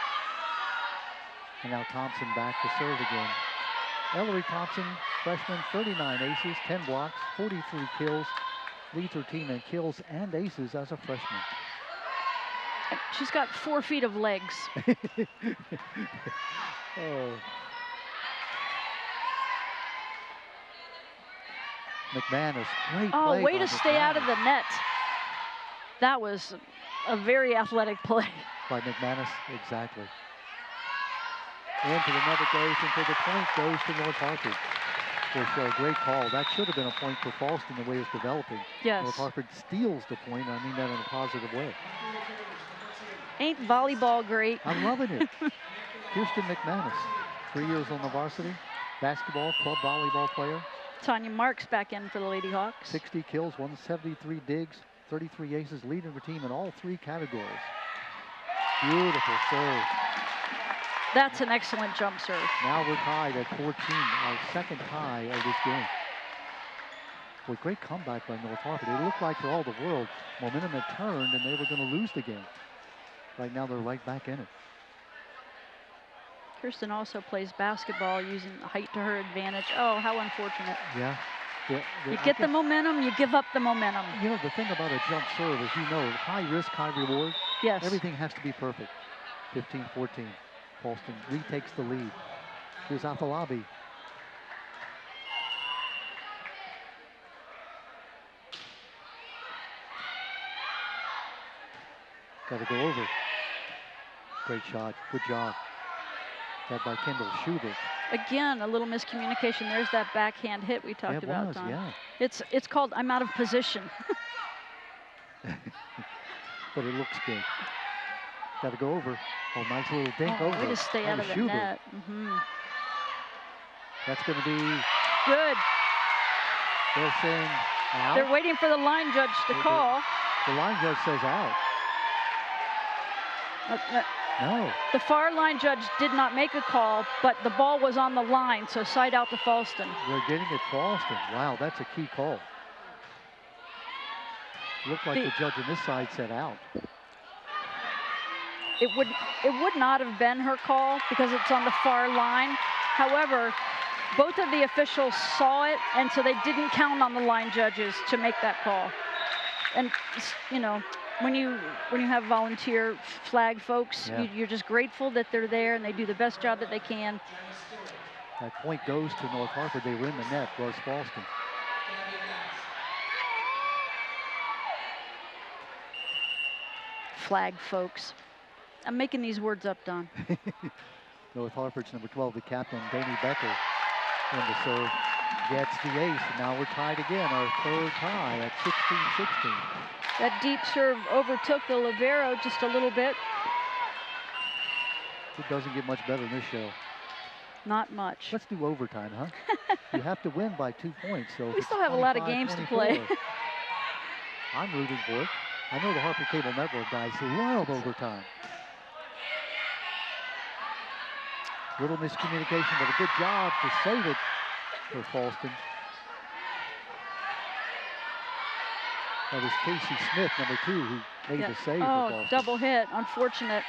And now Thompson back to serve again. Ellery Thompson, freshman, 39 aces, 10 blocks, 43 kills. Leads her team in kills and aces as a freshman. She's got 4 feet of legs. Oh. McManus, great play. Oh, way by to stay out of the net. That was a very athletic play. By McManus, exactly. Into the net it goes, and for the point goes to North Harford. Which great call. That should have been a point for Fallson the way it's developing. Yes. North Harford steals the point. I mean that in a positive way. Ain't volleyball great? I'm loving it. Kirsten McManus, 3 years on the varsity. Basketball, club volleyball player. Tanya Marks back in for the Lady Hawks. 60 kills, 173 digs, 33 aces, leading her team in all 3 categories. Beautiful serve. That's an excellent jump serve. Now we're tied at 14, our second tie of this game. Boy, great comeback by North Harford. It looked like for all the world, momentum had turned and they were going to lose the game. Right now they're right back in it. Kirsten also plays basketball using height to her advantage. Oh, how unfortunate. Yeah. You get the momentum, you give up the momentum. You know, the thing about a jump serve is, you know, high risk, high reward. Yes. Everything has to be perfect. 15-14. Fallson retakes the lead. Here's Afalabi. Got to go over. Great shot. Good job. That by Kendall Schubert. Again, a little miscommunication. There's that backhand hit we talked about, was, Don. yeah. It's called I'm out of position. But it looks good. Got to go over. Oh, nice little dink over. Way to stay out of the net. That's going to be good. They're saying out. They're waiting for the line judge to call. The line judge says out. No. The far line judge did not make a call, but the ball was on the line, so side out to Fallson. They're getting it Fallson. Wow, that's a key call. Looked like the judge on this side said out. It would not have been her call because it's on the far line. However, both of the officials saw it, and so they didn't count on the line judges to make that call. And you know, when you have volunteer flag folks, you're just grateful that they're there and they do the best job that they can. That point goes to North Harford. They were in the net, was Fallson. Flag folks. I'm making these words up, Don. North Harford's number 12, the captain, Danny Becker, in the serve. Gets the ace, and now we're tied again, our third tie at 16-16. That deep serve overtook the libero just a little bit. It doesn't get much better in this show. Not much. Let's do overtime, huh? You have to win by 2 points. So we still have a lot of games to play. I'm rooting for it. I know the Harford Cable Network guys love overtime. Little miscommunication, but a good job to save it for Fallson. That was Casey Smith, number 2, who made the save for Fallson. Double hit, unfortunate.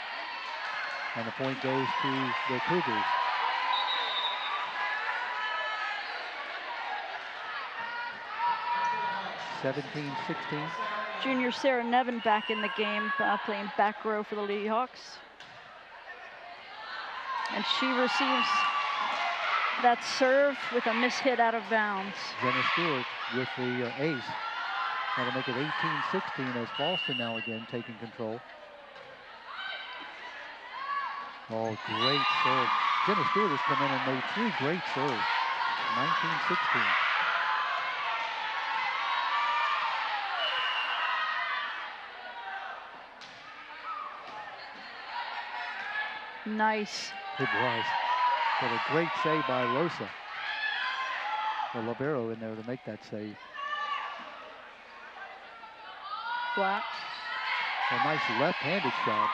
And the point goes to the Cougars. (17-16). Junior Sarah Nevin back in the game, playing back row for the Lady Hawks. And she receives that serve with a mishit out of bounds. Jenna Stewart with the ace. That'll make it 18-16 as Fallson now again taking control. Oh, great serve. Jenna Stewart has come in and made 3 great serves. 19-16. Nice. It was. But a great save by Rosa. The libero in there to make that save. Black. A nice left-handed shot.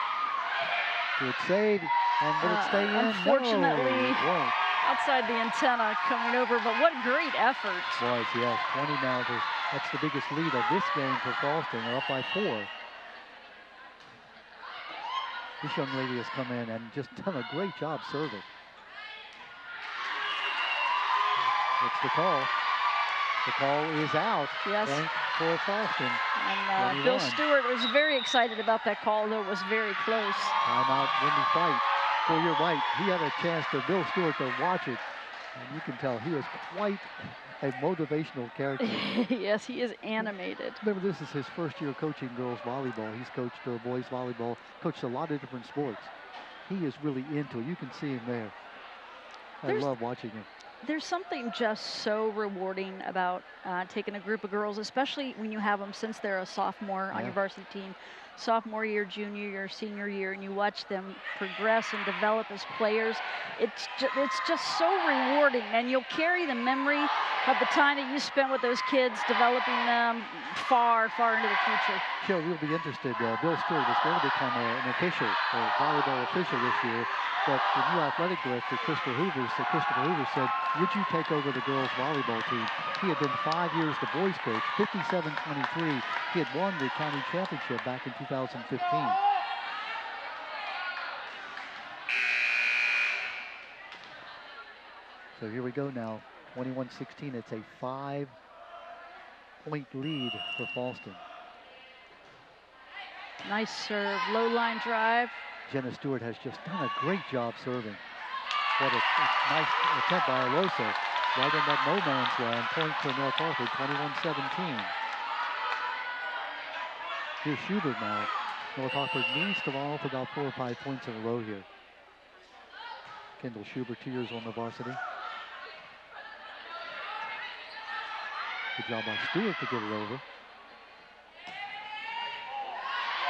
Good save. And will it stay in? Unfortunately, no, it won't. Outside the antenna coming over, but what great effort. Was, yes. 20 now. That's the biggest lead of this game for Fallson. They're up by 4. This young lady has come in and just done a great job serving. It's the call. The call is out. Yes. Point for Fallson. And Bill Stewart was very excited about that call, though it was very close. Timeout, Wendy Fight. Well, you're right. He had a chance for Bill Stewart to watch it. And you can tell he is quite a motivational character. Yes, he is animated. Remember, this is his first year coaching girls volleyball. He's coached boys volleyball, coached a lot of different sports. He is really into it. You can see him there. I love watching it. There's something just so rewarding about taking a group of girls, especially when you have them since they're a sophomore on your varsity team, sophomore year, junior year, senior year, and you watch them progress and develop as players. It's just so rewarding, and you'll carry the memory of the time that you spent with those kids, developing them far, far into the future. Sure, we'll be interested. Bill Stewart is going to become an official, a volleyball official this year. But the new athletic director, Christopher Hoover said, would you take over the girls' volleyball team? He had been 5 years the boys' coach, 57-23. He had won the county championship back in 2015. So here we go now, 21-16. It's a 5-point lead for Fallson. Nice serve, low line drive. Jenna Stewart has just done a great job serving. What a nice attempt by Alosa. Right in that no man's land. Point for North Harford, 21-17. Here's Schubert now. North Harford needs to volley for about 4 or 5 points in a row here. Kendall Schubert, 2 years on the varsity. Good job by Stewart to get it over.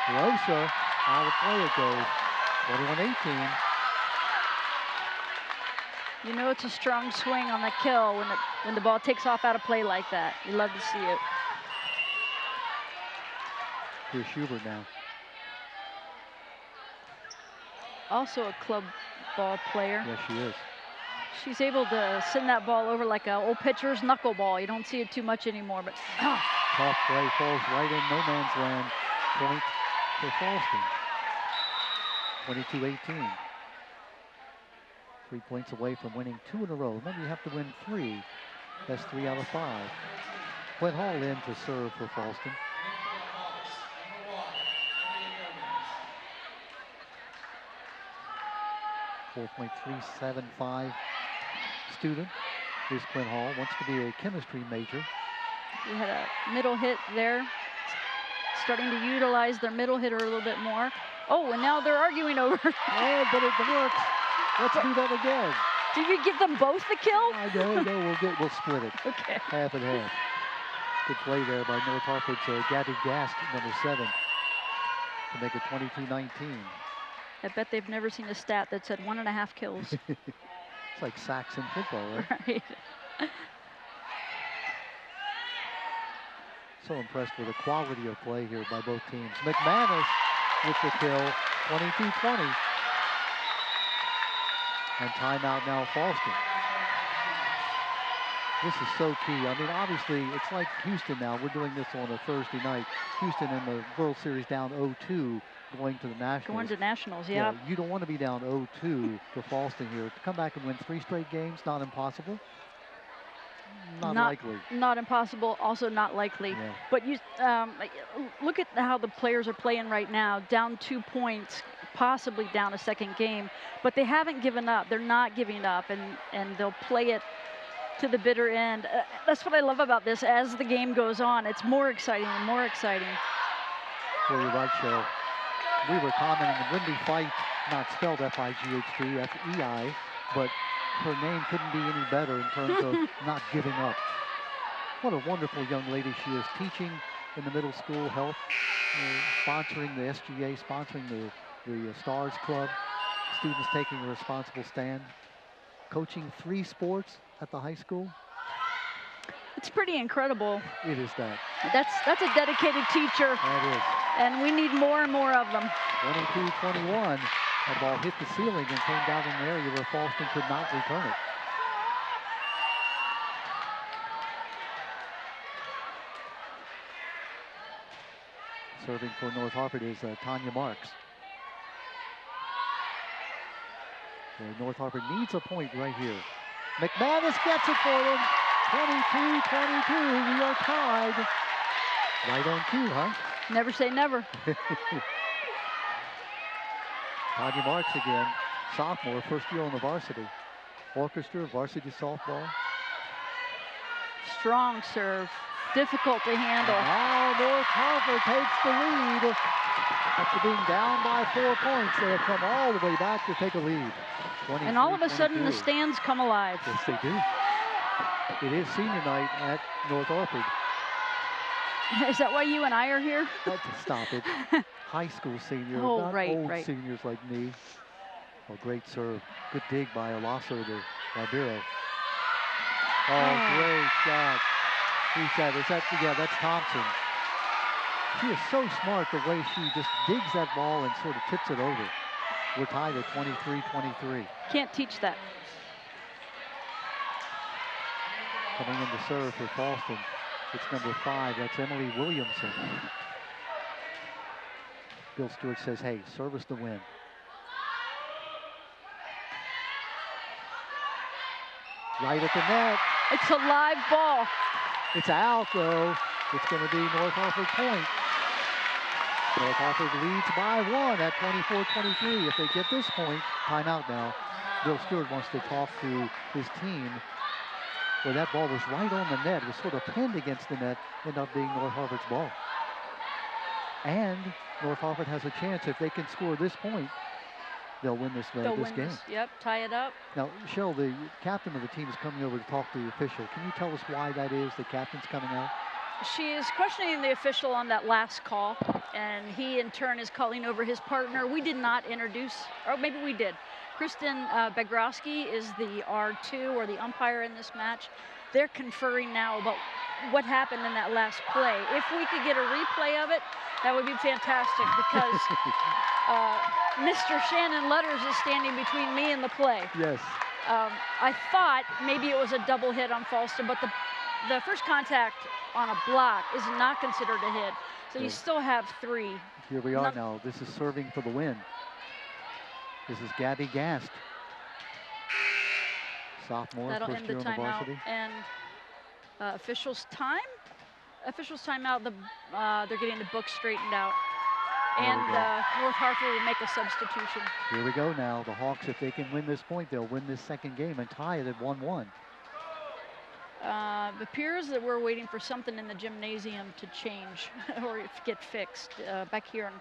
Alosa, out of play it goes. 21-18. You know it's a strong swing on the kill when the ball takes off out of play like that. You love to see it. Here's Schubert now. Also a club ball player. Yes, she is. She's able to send that ball over like an old pitcher's knuckleball. You don't see it too much anymore, but Tough play, falls right in no man's land. Point for Fallson. 22-18. 3 points away from winning 2 in a row. Remember, you have to win 3. That's 3 out of 5. Quinn Hall in to serve for Fallson. .375 student is Quinn Hall. Wants to be a chemistry major. We had a middle hit there. Starting to utilize their middle hitter a little bit more. Oh, and now they're arguing over. Oh, but it works. Let's do that again. Did we give them both the kill? I know, we'll split it. Okay. Half and half. Good play there by North Harford's Gabby Gast, number 7, to make it 22-19. I bet they've never seen a stat that said 1.5 kills. It's like sacks in football, right? Right. So impressed with the quality of play here by both teams. McManus with the kill, 22-20. And timeout now, Fallson. This is so key. I mean, obviously, it's like Houston now. We're doing this on a Thursday night. Houston in the World Series down 0-2, going to the Nationals. Going to Nationals, yeah. You don't want to be down 0-2 for Fallson here. To come back and win 3 straight games, not impossible. Not likely. Not impossible, also not likely. Yeah. But you look at how the players are playing right now, down 2 points, possibly down a second game, but they haven't given up. They're not giving up, and they'll play it to the bitter end. That's what I love about this. As the game goes on, it's more exciting and more exciting. Well, you're right, Cheryl. We were commenting on Wendy Fight, not spelled F-I-G-H-T, F-E-I, but her name couldn't be any better in terms of not giving up. What a wonderful young lady she is, teaching in the middle school health, sponsoring the SGA, sponsoring the Stars Club, students taking a responsible stand, coaching 3 sports at the high school. It's pretty incredible. It is that. That's a dedicated teacher. That is. And we need more and more of them. 22-21. That ball hit the ceiling and came down in an area where Fallson could not return it. Serving for North Harford is Tanya Marks. So North Harford needs a point right here. McManus gets it for them. 22-22. We are tied. Right on cue, huh? Never say never. Tanya Marks again, sophomore, first year on the varsity. Orchestra, varsity softball. Strong serve, difficult to handle. And now North Harford takes the lead, After being down by 4 points, they have come all the way back to take a lead. And all of a sudden, the 23-22. stands come alive. Yes, they do. It is senior night at North Harford. Is that why you and I are here? Stop it. High school senior, Oh, not right, old right. seniors like me. Oh, great serve. Good dig by Alasso to Barbero. Oh, great shot. Who's that? Is that, yeah, that's Thompson. She is so smart the way she just digs that ball and sort of tips it over. We're tied at 23-23. Can't teach that. Coming in to serve for Fallson. It's number 5. That's Emily Williamson. Bill Stewart says, hey, service to win. Right at the net. It's a live ball. It's out, though. It's going to be North Harford point. North Harford leads by 1 at 24-23. If they get this point, timeout now. Bill Stewart wants to talk to his team. Where that ball was right on the net. It was sort of pinned against the net, ended up being North Harford's ball. And North Harford has a chance. If they can score this point, they'll win this game. Yep, tie it up. Now, Cheryl, the captain of the team is coming over to talk to the official. Can you tell us why that is, the captain's coming out? She is questioning the official on that last call, and he in turn is calling over his partner. We did not introduce, or maybe we did. Kristen Begrowski is the R2 or the umpire in this match. They're conferring now about what happened in that last play. If we could get a replay of it, that would be fantastic because Mr. Shannon Letters is standing between me and the play. Yes. I thought maybe it was a double hit on Fallson, but the first contact on a block is not considered a hit. So you still have 3. Here we are now. This is serving for the win. This is Gabby Gast. Sophomore, That'll first end year the on the timeout. varsity. And officials time? Officials timeout. They're getting the book straightened out. And North Harford will make a substitution. Here we go now. The Hawks, if they can win this point, they'll win this second game and tie it at 1-1. It appears that we're waiting for something in the gymnasium to change or get fixed. Back here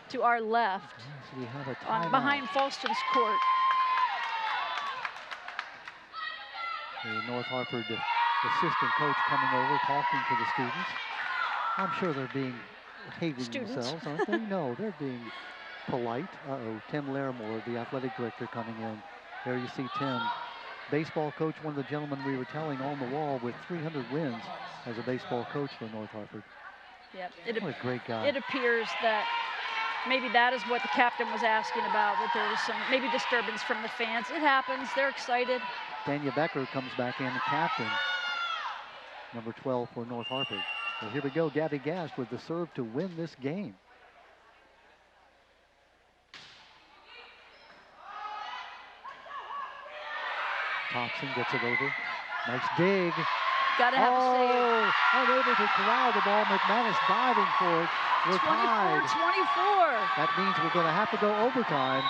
to our left, So we have a timeout. behind Fallston's court. The North Harford assistant coach coming over, talking to the students. I'm sure they're behaving themselves, aren't they? No, they're being polite. Tim Larimore, the athletic director, coming in. There you see Tim. Baseball coach, one of the gentlemen we were telling on the wall with 300 wins as a baseball coach for North Harford. Yep. What a great guy. It appears that maybe that is what the captain was asking about, that there was some maybe disturbance from the fans. It happens. They're excited. Dania Becker comes back in, the captain, number 12 for North Harford. So here we go, Gabby Gast with the serve to win this game. Thompson gets it over. Nice dig. Gotta have a save. Unable to corral the ball. McManus diving for it. We're tied. 24-24. That means we're going to have to go overtime.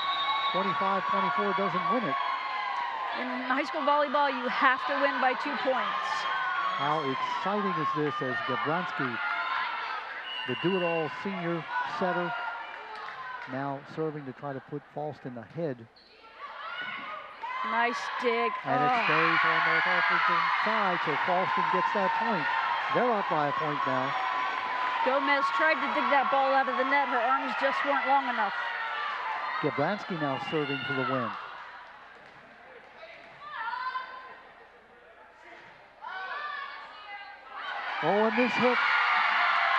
25-24 doesn't win it. In high school volleyball, you have to win by 2 points. How exciting is this as Gabransky, the do-it-all senior setter, now serving to try to put Fallston ahead. Nice dig. And it stays on North Harford's inside, so Fallston gets that point. They're up by a point now. Gomez tried to dig that ball out of the net. Her arms just weren't long enough. Gabransky now serving for the win. Oh, and this hit.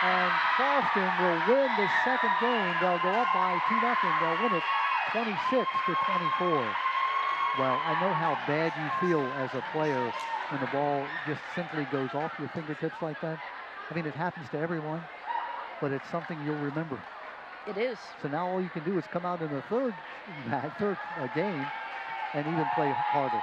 And Fallston will win the second game. They'll go up by 2-0. They'll win it 26-24. Well, I know how bad you feel as a player when the ball just simply goes off your fingertips like that. I mean, it happens to everyone, but it's something you'll remember. It is. So now all you can do is come out in the third game and even play harder.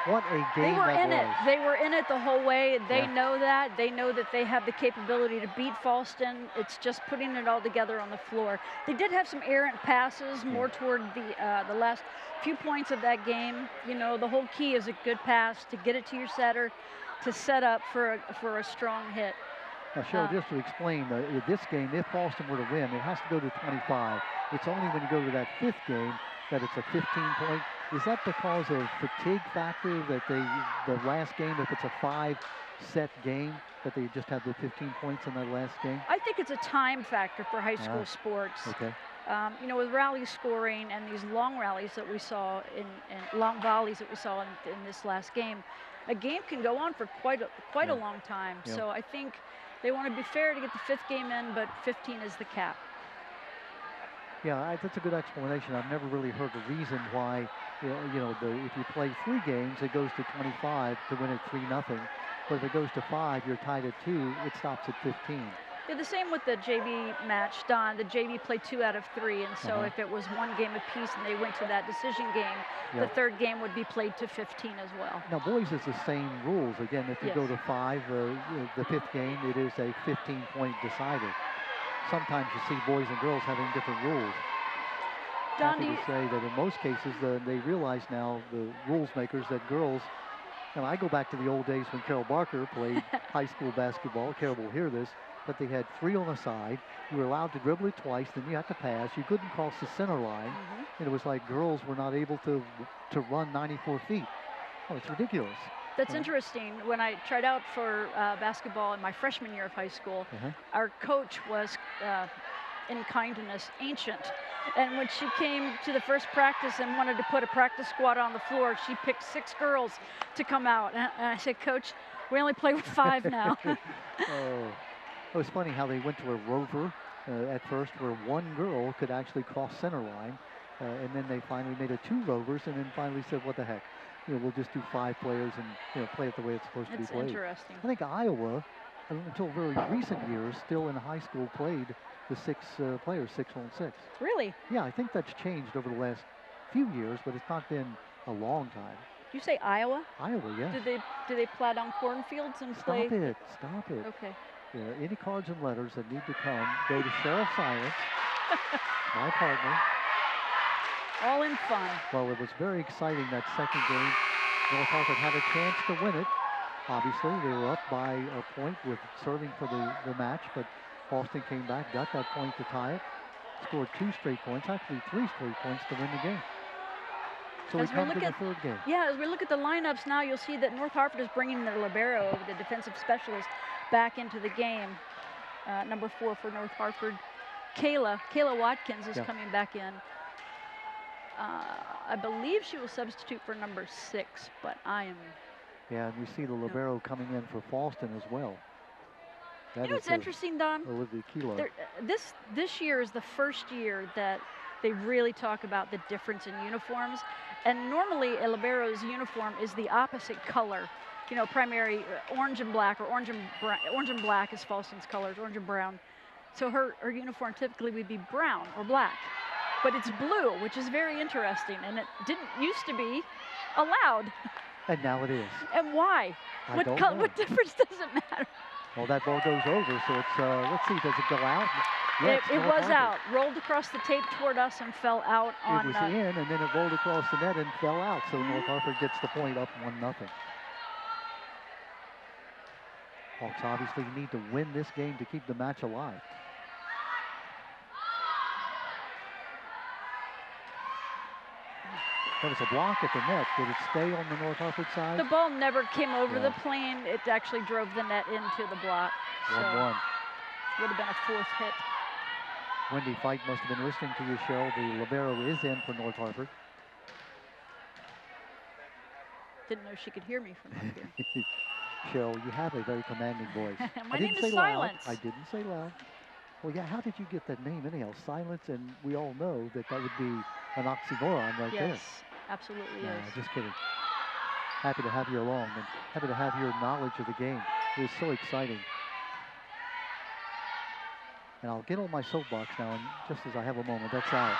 What a game They were that in it. was. They were in it the whole way. They Yeah. know that. They know that they have the capability to beat Fallston. It's just putting it all together on the floor. They did have some errant passes more toward the last few points of that game. You know, the whole key is a good pass to get it to your setter, to set up for a strong hit. Now, Cheryl, just to explain, this game, if Fallson were to win, it has to go to 25. It's only when you go to that 5th game that it's a 15-point. Is that because of fatigue factor that the last game, if it's a 5-set game, that they just have the 15 points in that last game? I think it's a time factor for high school sports. Okay. You know, with rally scoring and these long rallies that we saw in long volleys that we saw in this last game, a game can go on for quite a long time. Yeah. So I think they want to be fair to get the 5th game in, but 15 is the cap. Yeah, that's a good explanation. I've never really heard the reason why, you know, if you play 3 games, it goes to 25 to win it 3-0. But if it goes to 5, you're tied at 2, it stops at 15. Yeah, the same with the JV match, Don. The JV played 2 out of 3, and so if it was 1 game apiece and they went to that decision game, the 3rd game would be played to 15 as well. Now, boys is the same rules. Again, if you go to 5, the 5th game, it is a 15-point decider. Sometimes you see boys and girls having different rules. Don, Happy to say that in most cases, they realize now, the rules makers, that girls, and I go back to the old days when Carol Barker played high school basketball. Carol will hear this, but they had 3 on the side. You were allowed to dribble it twice, then you had to pass. You couldn't cross the center line, and it was like girls were not able to run 94 feet. Oh, it's ridiculous. That's interesting. When I tried out for basketball in my freshman year of high school, our coach was, in kindness, ancient. And when she came to the first practice and wanted to put a practice squad on the floor, she picked 6 girls to come out. And I said, Coach, we only play with 5 now. It was funny how they went to a rover at first, where 1 girl could actually cross center line. And then they finally made it 2 rovers, and then finally said, what the heck? You know, we'll just do 5 players and, you know, play it the way it's supposed to be played. It's interesting. I think Iowa, until very recent years, still in high school played the 6 players, 6 on 6. Really? Yeah, I think that's changed over the last few years, but it's not been a long time. You say Iowa? Iowa, yes. Do they plow down cornfields and play? Stop it. Okay. Yeah, any cards and letters that need to come, go to Cheryl Silence, my partner. All in fun. Well, it was very exciting, that 2nd game. North Harford had a chance to win it. Obviously, they were up by a point with serving for the match, but Fallson came back, got that point to tie it, scored 2 straight points, actually 3 straight points to win the game. So we come to the 3rd game. Yeah, as we look at the lineups now, you'll see that North Harford is bringing the libero, the defensive specialist, back into the game. Number 4 for North Harford. Kayla Watkins is coming back in. I believe she will substitute for number 6, but I am... Yeah, and we see the libero coming in for Fallson as well. You know what's interesting, Don? Olivia Kilo. This year is the first year that they really talk about the difference in uniforms. And normally a libero's uniform is the opposite color. You know, primary orange and black, or orange and black is Fallson's colors, orange and brown. So her uniform typically would be brown or black. But it's blue, which is very interesting, and it didn't used to be allowed. And now it is. And why? What difference does it matter? Well, that ball goes over, so it's, let's see, does it go out? Yes, it was out. Rolled across the tape toward us and fell out on... It was in, and then it rolled across the net and fell out, so North Harford gets the point, up 1-0. Hawks obviously need to win this game to keep the match alive. There was a block at the net. Did it stay on the North Harford side? The ball never came over the plane. It actually drove the net into the block. 1-1. So would have been a 4th hit. Wendy Fite must have been listening to you, Cheryl. The libero is in for North Harford. Didn't know she could hear me from up here. Cheryl, you have a very commanding voice. My name is Silence. I didn't say loud. Well, yeah, how did you get that name anyhow? Silence, and we all know that would be an oxymoron right there. Yes, absolutely is. Just kidding. Happy to have you along, and happy to have your knowledge of the game. It was so exciting. And I'll get on my soapbox now, and just as I have a moment, that's out.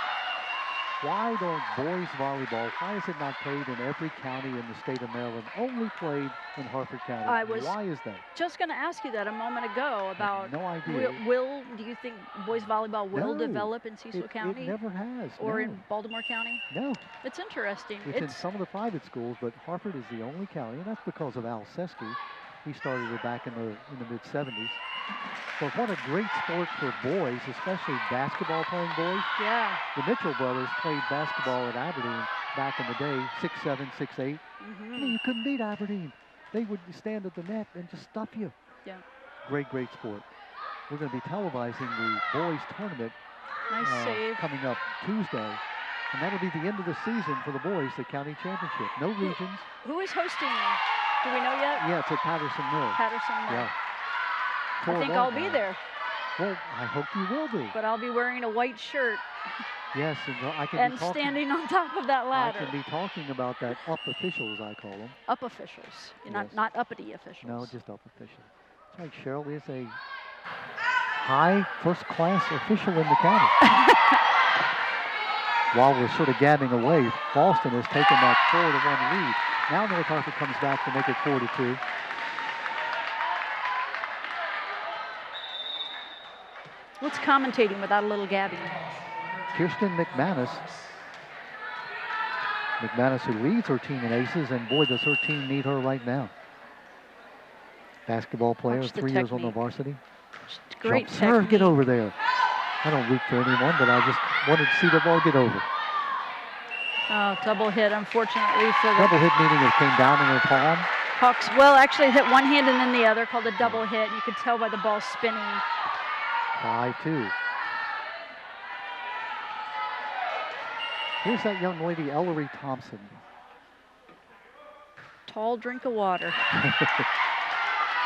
Why don't boys volleyball, why is it not played in every county in the state of Maryland, only played in Harford County? Why is that? Just going to ask you that a moment ago about... No idea. Do you think boys volleyball will develop in Cecil County? It never has. Or in Baltimore County? No. It's interesting. It's in some of the private schools, but Harford is the only county, and that's because of Al Sesky, He started it back in the mid-70s. But what a great sport for boys, especially basketball playing boys. Yeah. The Mitchell brothers played basketball at Aberdeen back in the day, 6'7", 6'8". I mean, you couldn't beat Aberdeen. They would stand at the net and just stuff you. Yeah. Great, great sport. We're going to be televising the boys tournament Nice save. coming up Tuesday. And that'll be the end of the season for the boys, the county championship. No regions. Who is hosting? Do we know yet? Yeah, it's at Patterson Mill. Patterson Mill. Yeah. I think I'll be there. Well, I hope you will be. But I'll be wearing a white shirt Yes, and I can and be talking, standing on top of that I ladder. can be talking about that up officials, I call them. Up officials, Yes. not uppity officials. No, just up officials. That's right, Cheryl is a high first-class official in the county. While we're sort of gabbing away, Fallson has taken that 4-1 lead. Now North Harford comes back to make it 4-2. What's commentating without a little gabbing? Kirsten McManus. McManus, who leads her team in aces, and boy, does her team need her right now. Basketball player, Watch the 3 years on the technique. varsity. Great Jump serve, technique. get over there. I don't root for anyone, but I just wanted to see the ball get over. Oh, double hit, unfortunately, for the Double hit meaning it came down in her palm. Hawks. Well, actually hit one hand and then the other, called a double hit. And you could tell by the ball spinning. 5-2. Here's that young lady, Ellery Thompson. Tall drink of water.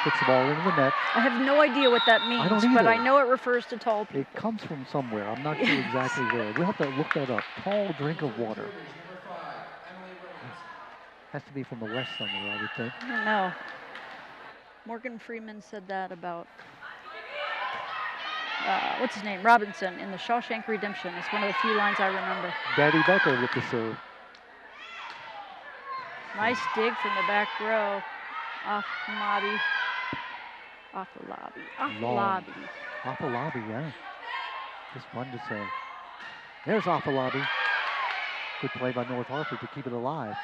Puts the ball into the net. I have no idea what that means, don't but I either. know it refers to tall people. It comes from somewhere. I'm not sure exactly where. We'll have to look that up. Tall drink of water. Has to be from the West somewhere, I would think. I don't know. Morgan Freeman said that about, what's his name? Robinson in the Shawshank Redemption. It's one of the few lines I remember. Daddy Becker with the serve. Nice dig from the back row. Off Lobby. Off the lobby. Off the Long. lobby. Afalabi, yeah. Just fun to say. There's Afalabi. Good play by North Harford to keep it alive.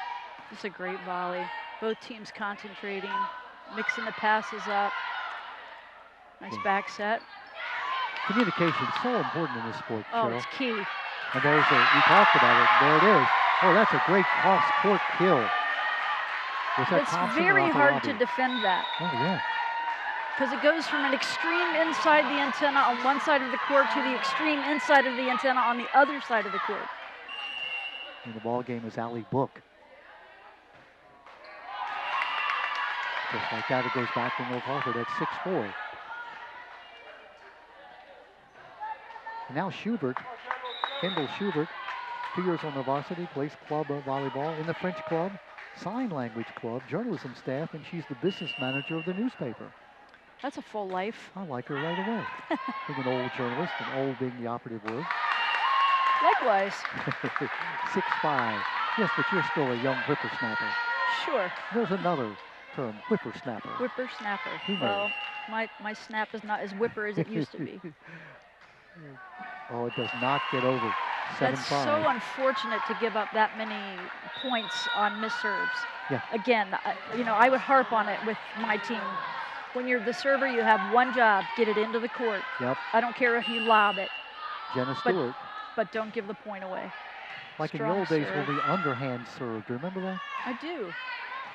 It's a great volley. Both teams concentrating, mixing the passes up. Nice back set. Communication is so important in this sport, Oh, Cheryl. it's key. And there's we talked about it. There it is. Oh, that's a great cross-court kill. Was that It's Thompson or very hard to Afalabi? defend that Oh, yeah. because it goes from an extreme inside the antenna on one side of the court to the extreme inside of the antenna on the other side of the court. And the ball game is Allie Book. Just like that, it goes back to North Harford at 6-4. And now Schubert, Kendall Schubert, 2 years on the varsity, plays club volleyball in the French club, sign language club, journalism staff, and she's the business manager of the newspaper. That's a full life. I like her right away. Being an old journalist, and old being the operative word. Likewise. 6'5". Yes, but you're still a young whippersnapper. Sure. There's another term, whippersnapper. Whippersnapper. Who knows? Well, my snap is not as whipper as it used to be. Oh, it does not get over. 7-5. That's so unfortunate to give up that many points on missed serves. Yeah. Again, I would harp on it with my team. When you're the server, you have one job: get it into the court. Yep. I don't care if you lob it, Jenna Stewart. but don't give the point away. Like in the Strong old days serve. when we underhand served. Remember that? I do.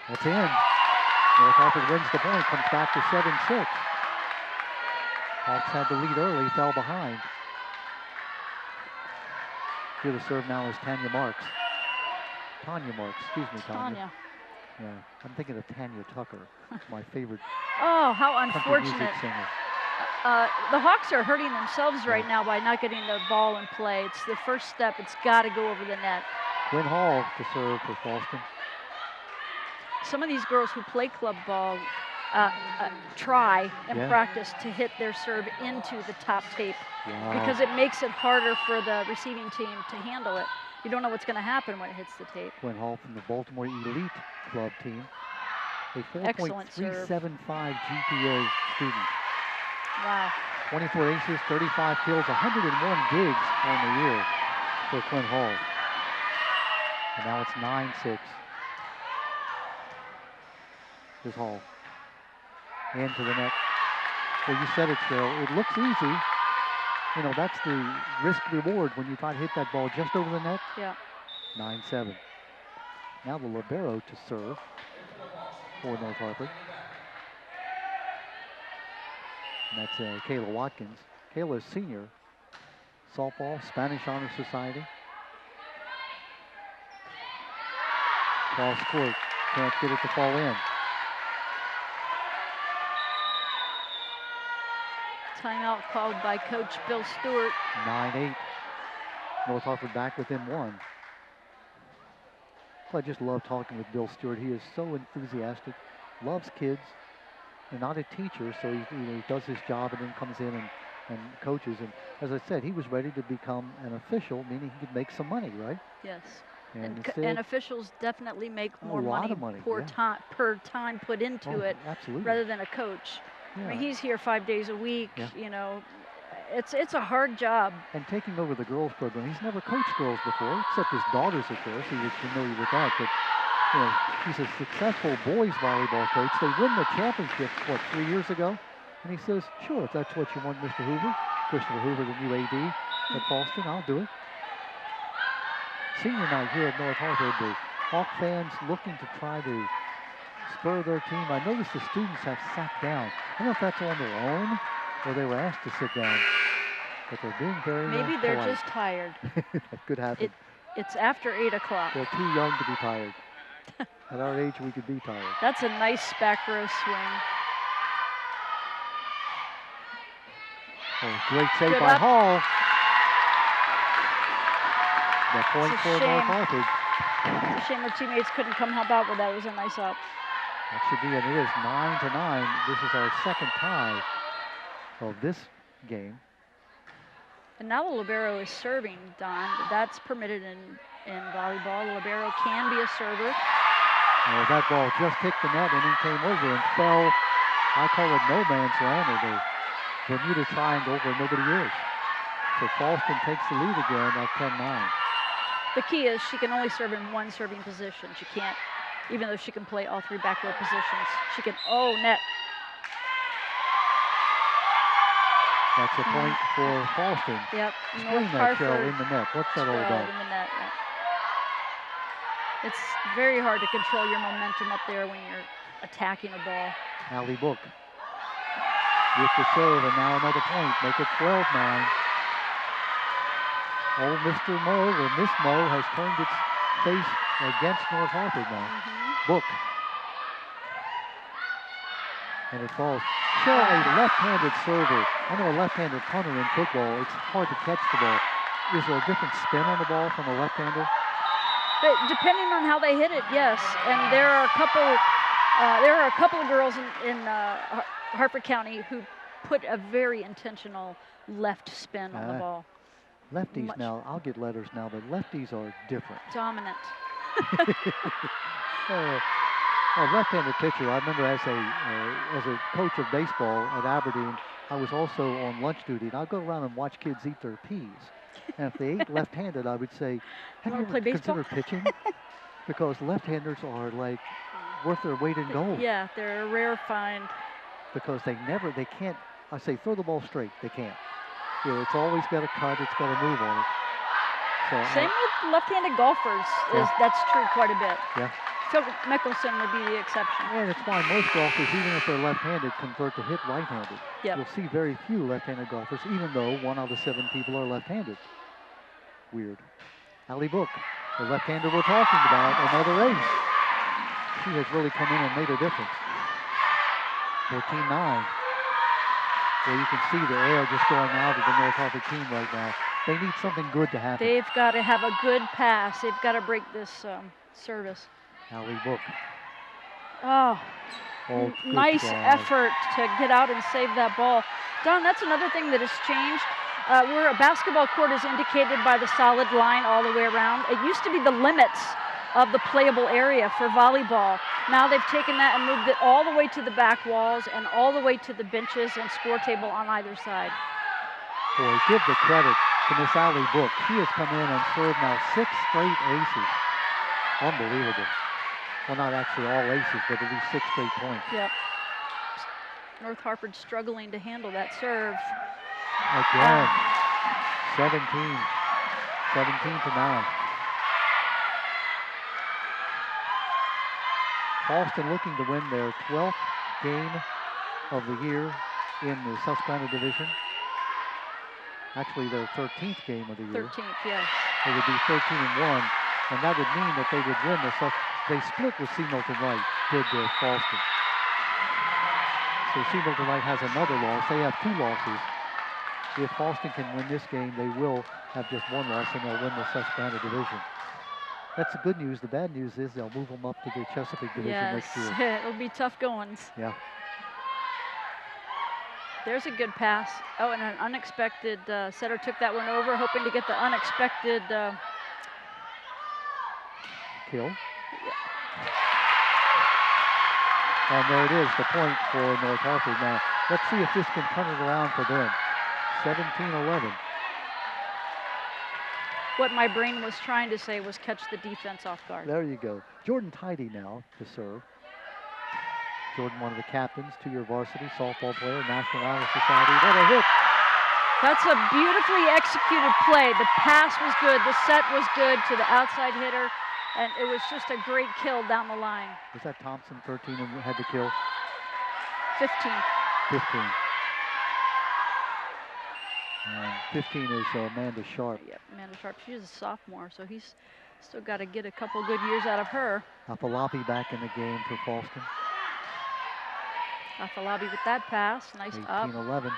That's in. North Harford wins the point, comes back to 7-6. Hawks had the lead early, fell behind. Here the serve now is Tanya Marks. Tanya Marks, excuse me, Tanya. Tanya. Yeah, I'm thinking of Tanya Tucker, my favorite Oh, how country music unfortunate. singer. The Hawks are hurting themselves right now by not getting the ball in play. It's the first step. It's got to go over the net. Quinn Hall to serve for Fallson. Some of these girls who play club ball try and Yeah. practice to hit their serve into the top tape Wow. because it makes it harder for the receiving team to handle it. You don't know what's going to happen when it hits the tape. Quinn Hall from the Baltimore Elite Club team. A Excellent serve. 4.375 GPA student. Wow. 24 aces, 35 kills, 101 digs on the year for Quinn Hall. And now it's 9-6. Here's Hall. into the net. Well, you said it, Cheryl. It looks easy. You know, that's the risk reward when you try to hit that ball just over the net. Yeah. 9-7. Now the libero to serve for North Harford. And that's Kayla Watkins. Kayla is senior. Softball, Spanish Honor Society. Cross court. Can't get it to fall in. Timeout called by Coach Bill Stewart. 9-8. North Harford back within 1. I just love talking with Bill Stewart. He is so enthusiastic, loves kids, and not a teacher, so he does his job and then comes in and coaches. And as I said, he was ready to become an official, meaning he could make some money, right? Yes. And, And officials definitely make more lot of money, money, yeah. per time put into it absolutely. rather than a coach. Yeah. I mean, he's here 5 days a week. Yeah. You know, it's a hard job. And taking over the girls program, he's never coached girls before, except his daughters, of course. He was familiar with that. But you know, he's a successful boys volleyball coach. They won the championship, 3 years ago? And he says, sure, if that's what you want, Mr. Hoover, Christopher Hoover, the new AD at Fallson, I'll do it. Senior night here at North Harford, the Hawk fans looking to try to spur their team. I noticed the students have sat down. I don't know if that's on their own or they were asked to sit down, but they're being very Maybe they're polite. just tired. That could happen. It's after 8 o'clock. They're too young to be tired. At our age, we could be tired. That's a nice back row swing. Oh, great save Good by up. Hall. The point It's a for shame. North Harford. It's a shame her teammates couldn't come help out with that. It was a nice up. That should be, and it is 9-9. This is our second tie of this game. And now the libero is serving, Don. That's permitted in volleyball. The libero can be a server. Oh, that ball just hit the net and then came over and fell. I call it no man's land, or the Bermuda Triangle where nobody is. So Fallson takes the lead again at 10-9. The key is she can only serve in one serving position. She can't, even though she can play all 3 back row positions. She can, net. That's a point for Fallson. Yep. Explain North that, Cheryl, Harford, in the net. What's that all 12 about? in the net. Yeah. It's very hard to control your momentum up there when you're attacking a ball. Allie Book with the serve, and now another point. Make it 12-9. Old Mr. Mo, or Miss Mo, has turned its face against North Harford now. Book. And it falls. Cheryl, a left-handed server. I know a left-handed punter in football, it's hard to catch the ball. Is there a different spin on the ball from a left-hander? But depending on how they hit it, yes. And there are a couple of girls in Harford County who put a very intentional left spin on the ball. Lefties now, I'll get letters now, but lefties are different. Dominant. A left-handed pitcher. I remember as a coach of baseball at Aberdeen, I was also on lunch duty, and I'd go around and watch kids eat their peas. And if they ate left-handed, I would say, "Have you ever considered pitching?" Because left-handers are like worth their weight in gold. Yeah, they're a rare find. Because they can't. I say throw the ball straight. They can't. Yeah, it's always got a cut. It's got a move on it. So Same with left-handed golfers. That's true quite a bit. Yeah. Phil Mickelson would be the exception. And it's why most golfers, even if they're left-handed, convert to hit right-handed. Yep. You'll see very few left-handed golfers, even though 1 out of 7 people are left-handed. Weird. Allie Book, the left-hander we're talking about, another ace. She has really come in and made a difference. 14-9. Well, you can see the air just going out of the North Harford team right now. They need something good to happen. They've got to have a good pass. They've got to break this service. Allie Book. Oh, nice try. effort to get out and save that ball. Don, that's another thing that has changed. Where a basketball court is indicated by the solid line all the way around, it used to be the limits of the playable area for volleyball. Now they've taken that and moved it all the way to the back walls and all the way to the benches and score table on either side. Boy, give the credit to Miss Allie Book. She has come in and served now 6 straight aces. Unbelievable. Well, not actually all aces, but at least 6 straight points. Yep. North Harford struggling to handle that serve. Again, 17 to 9. Fallson looking to win their 12th game of the year in the Susquehanna division. Actually, their 13th game of the year. 13th, yes. It would be 13-1, and that would mean that they would win the They split with C. Milton Wright, did Fallston. So C. Milton Wright has another loss. They have 2 losses. If Fallston can win this game, they will have just 1 loss, and they'll win the Susquehanna division. That's the good news. The bad news is they'll move them up to the Chesapeake division next year. Yes, it'll be tough goings. Yeah. There's a good pass. Oh, and an unexpected setter took that one over, hoping to get the unexpected kill. And there it is, the point for North Harford. Now, let's see if this can turn it around for them. 17-11. What my brain was trying to say was catch the defense off guard. There you go. Jordan Tidy now to serve. Jordan, one of the captains, 2-year varsity softball player, National Honor Society. What a hit! That's a beautifully executed play. The pass was good, the set was good to the outside hitter, and it was just a great kill down the line. Was that Thompson, 13, and had the kill? 15. 15. 15 is Amanda Sharp. Yep, Amanda Sharp. She's a sophomore, so he's still got to get a couple good years out of her. Apalapi back in the game for Fallston. Afalabi with that pass. Nice up. 18-11.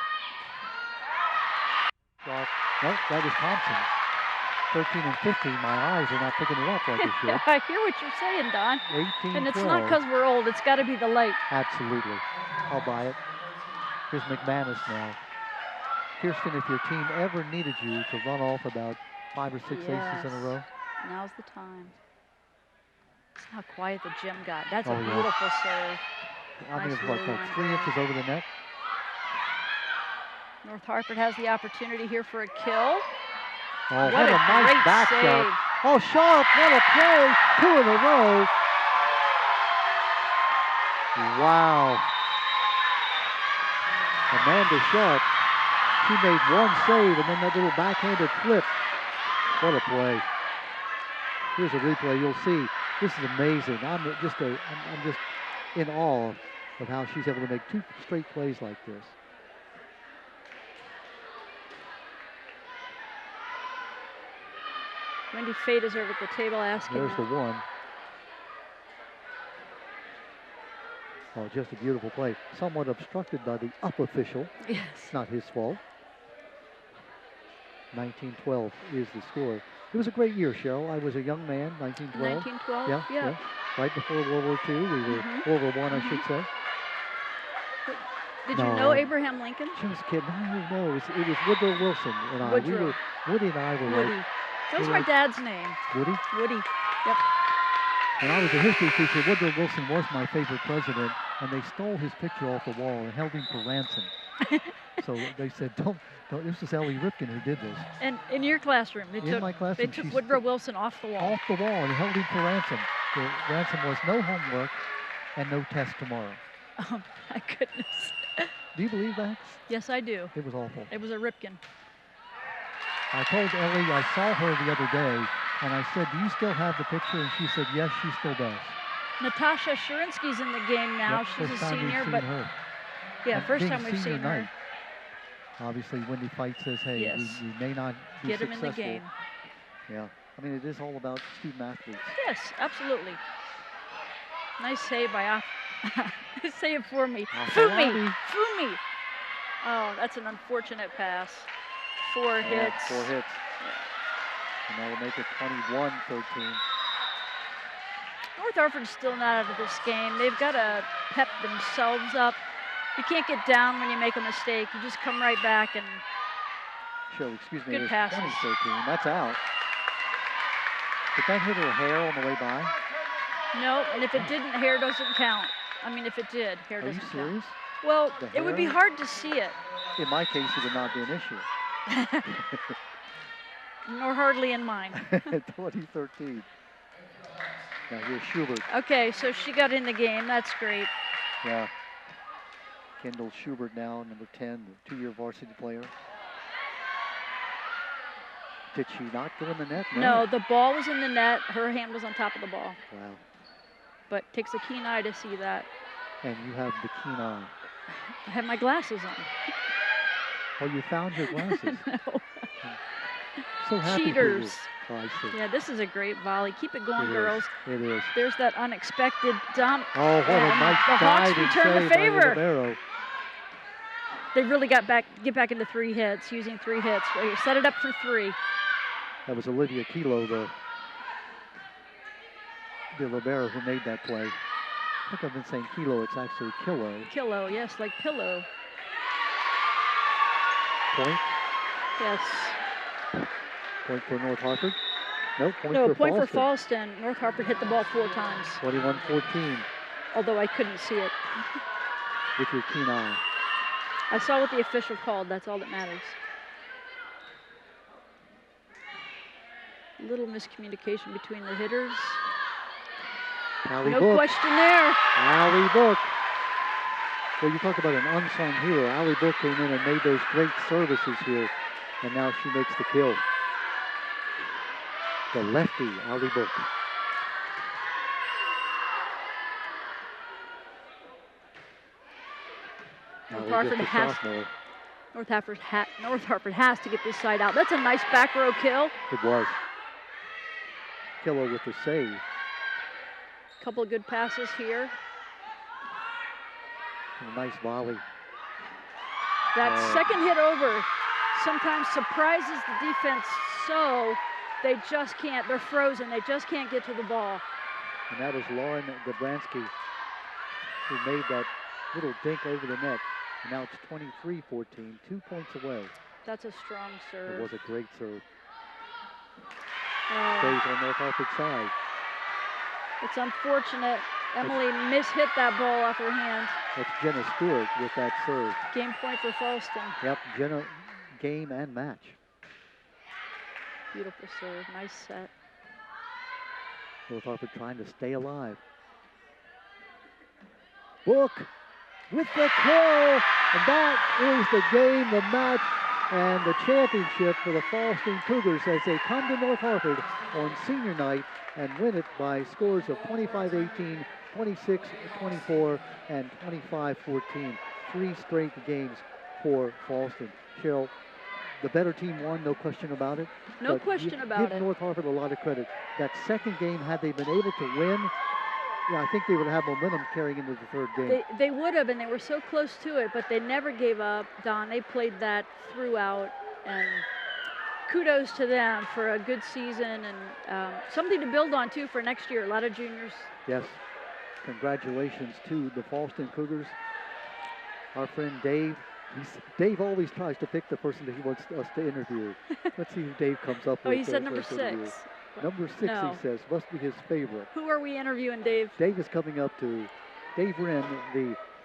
Sharp. Nope, that is Thompson. 13 and 15. My eyes are not picking it up like they should. I hear what you're saying, Don. 18-12. And it's not because we're old. It's got to be the light. Absolutely. I'll buy it. Here's McManus now. Kirsten, if your team ever needed you to run off about 5 or 6 aces in a row. Now's the time. It's how quiet the gym got. That's a yeah. beautiful serve. I mean, Nice it's like low 3 line inches over the net. North Harford has the opportunity here for a kill. Oh, what What a a nice great back save. shot. Oh, Sharp, what a play. 2 in a row. Wow. Amanda Sharp, she made 1 save and then that little backhanded flip. What a play. Here's a replay, you'll see. This is amazing. I'm just in awe of how she's able to make 2 straight plays like this. Wendy Fate is over at the table asking. There's the 1. Oh, just a beautiful play. Somewhat obstructed by the up official. Yes. It's not his fault. 19-12 is the score. It was a great year, Cheryl. I was a young man, 1912. 1912? Yeah. Right before World War II. We were World War I, I should say. Did you know Abraham Lincoln? She was a kid. No. It was Woodrow Wilson and I. Woodrow. Woody and I were Woody. like. That was my dad's name. Woody? Woody. Yep. When I was a history teacher, Woodrow Wilson was my favorite president, and they stole his picture off the wall and held him for ransom. So they said, don't. This was Ellie Ripken who did this. And in your classroom, they my classroom, they took Woodrow Wilson off the wall. Off the wall and held him for ransom. The ransom was no homework and no test tomorrow. Oh, my goodness. Do you believe that? Yes, I do. It was awful. It was a Ripken. I told Ellie, I saw her the other day, and I said, do you still have the picture? And she said, yes, she still does. Natasha Shurinsky's in the game now. Yep, She's first a time we've senior, seen but her. yeah, And first being time we've senior seen her. night, obviously, Wendy Fight says, hey, Yes. we may not be Get him successful. in the game. Yeah, I mean, it is all about student athletes. Yes, absolutely. Nice save by say it for me. Afalabi. Fumi. Oh, that's an unfortunate pass. 4 hits. 4 hits. And that will make it 21-13. North Harford's still not out of this game. They've got to pep themselves up. You can't get down when you make a mistake. You just come right back and Sure, excuse me, Good it is passes. 20-13. That's out. Did that hit her hair on the way by? no, and if it didn't, hair doesn't count. I mean, if it did, hair Are you doesn't count. serious? Well, The it would be hair? hard to see it, In my case, it would not be an issue. nor hardly in mine. 2013. Now here's Schubert. Okay, so she got in the game. That's great. Yeah. Kendall Schubert now, number 10, the 2-year varsity player. Did she not go in the net? No, the ball was in the net. Her hand was on top of the ball. Wow. But takes a keen eye to see that. And you have the keen eye. I have my glasses on. Oh, you found your glasses. No. So happy Cheaters. for you. Oh, I see. Yeah, this is a great volley. Keep it going, girls. It is. There's that unexpected dump. Oh, what a and nice the Hawks diving return the save by favor. Libero. They really get back into 3 hits, using 3 hits. Right here. Set it up for 3. That was Olivia Kilo, the libero who made that play. I think I've been saying Kilo, it's actually Kilo. Kilo, yes, like pillow. Point. Yes. Point for North Harford. No, point No, for point Fallson. for Fallson. North Harford hit the ball 4 times. 21-14 Although I couldn't see it. with your keen eye. I saw what the official called. That's all that matters. Little miscommunication between the hitters. Allie No Book. question there. Allie Book. Well, you talk about an unsung hero. Allie Book came in and made those great services here, and now she makes the kill. The lefty, Allie Book. North Harford has to get this side out. That's a nice back row kill. It was. Killer with the save. Couple of good passes here. A nice volley. That second hit over sometimes surprises the defense so they just can't, they're frozen. They just can't get to the ball. And that is Lauren Gabransky who made that little dink over the net. And now it's 23-14, 2 points away. That's a strong serve. It was a great serve. Oh. Stays on North Harford's side. It's unfortunate. Emily mishit that ball off her hand. That's Jenna Stewart with that serve. Game point for Fallston. Yep, Jenna, game and match. Beautiful serve, nice set. North Harford trying to stay alive. Book with the kill, and that is the game, the match, and the championship for the Fallston Cougars as they come to North Harford on senior night and win it by scores of 25-18, 26-24, and 25-14. 3 straight games for Fallston. Cheryl, the better team won, no question about it. No question about it. Give North Harford a lot of credit. That second game, had they been able to win, yeah, I think they would have momentum carrying into the third game. They would have, and they were so close to it, but they never gave up. Don, they played that throughout, and kudos to them for a good season and something to build on, too, for next year. A lot of juniors. Yes. Congratulations to the Fallston Cougars. Our friend Dave. Dave always tries to pick the person that he wants us to interview. Let's see who Dave comes up with. Oh, he said number 6. Number 6, no. He says, must be his favorite. Who are we interviewing, Dave? Dave is coming up to Dave Wren,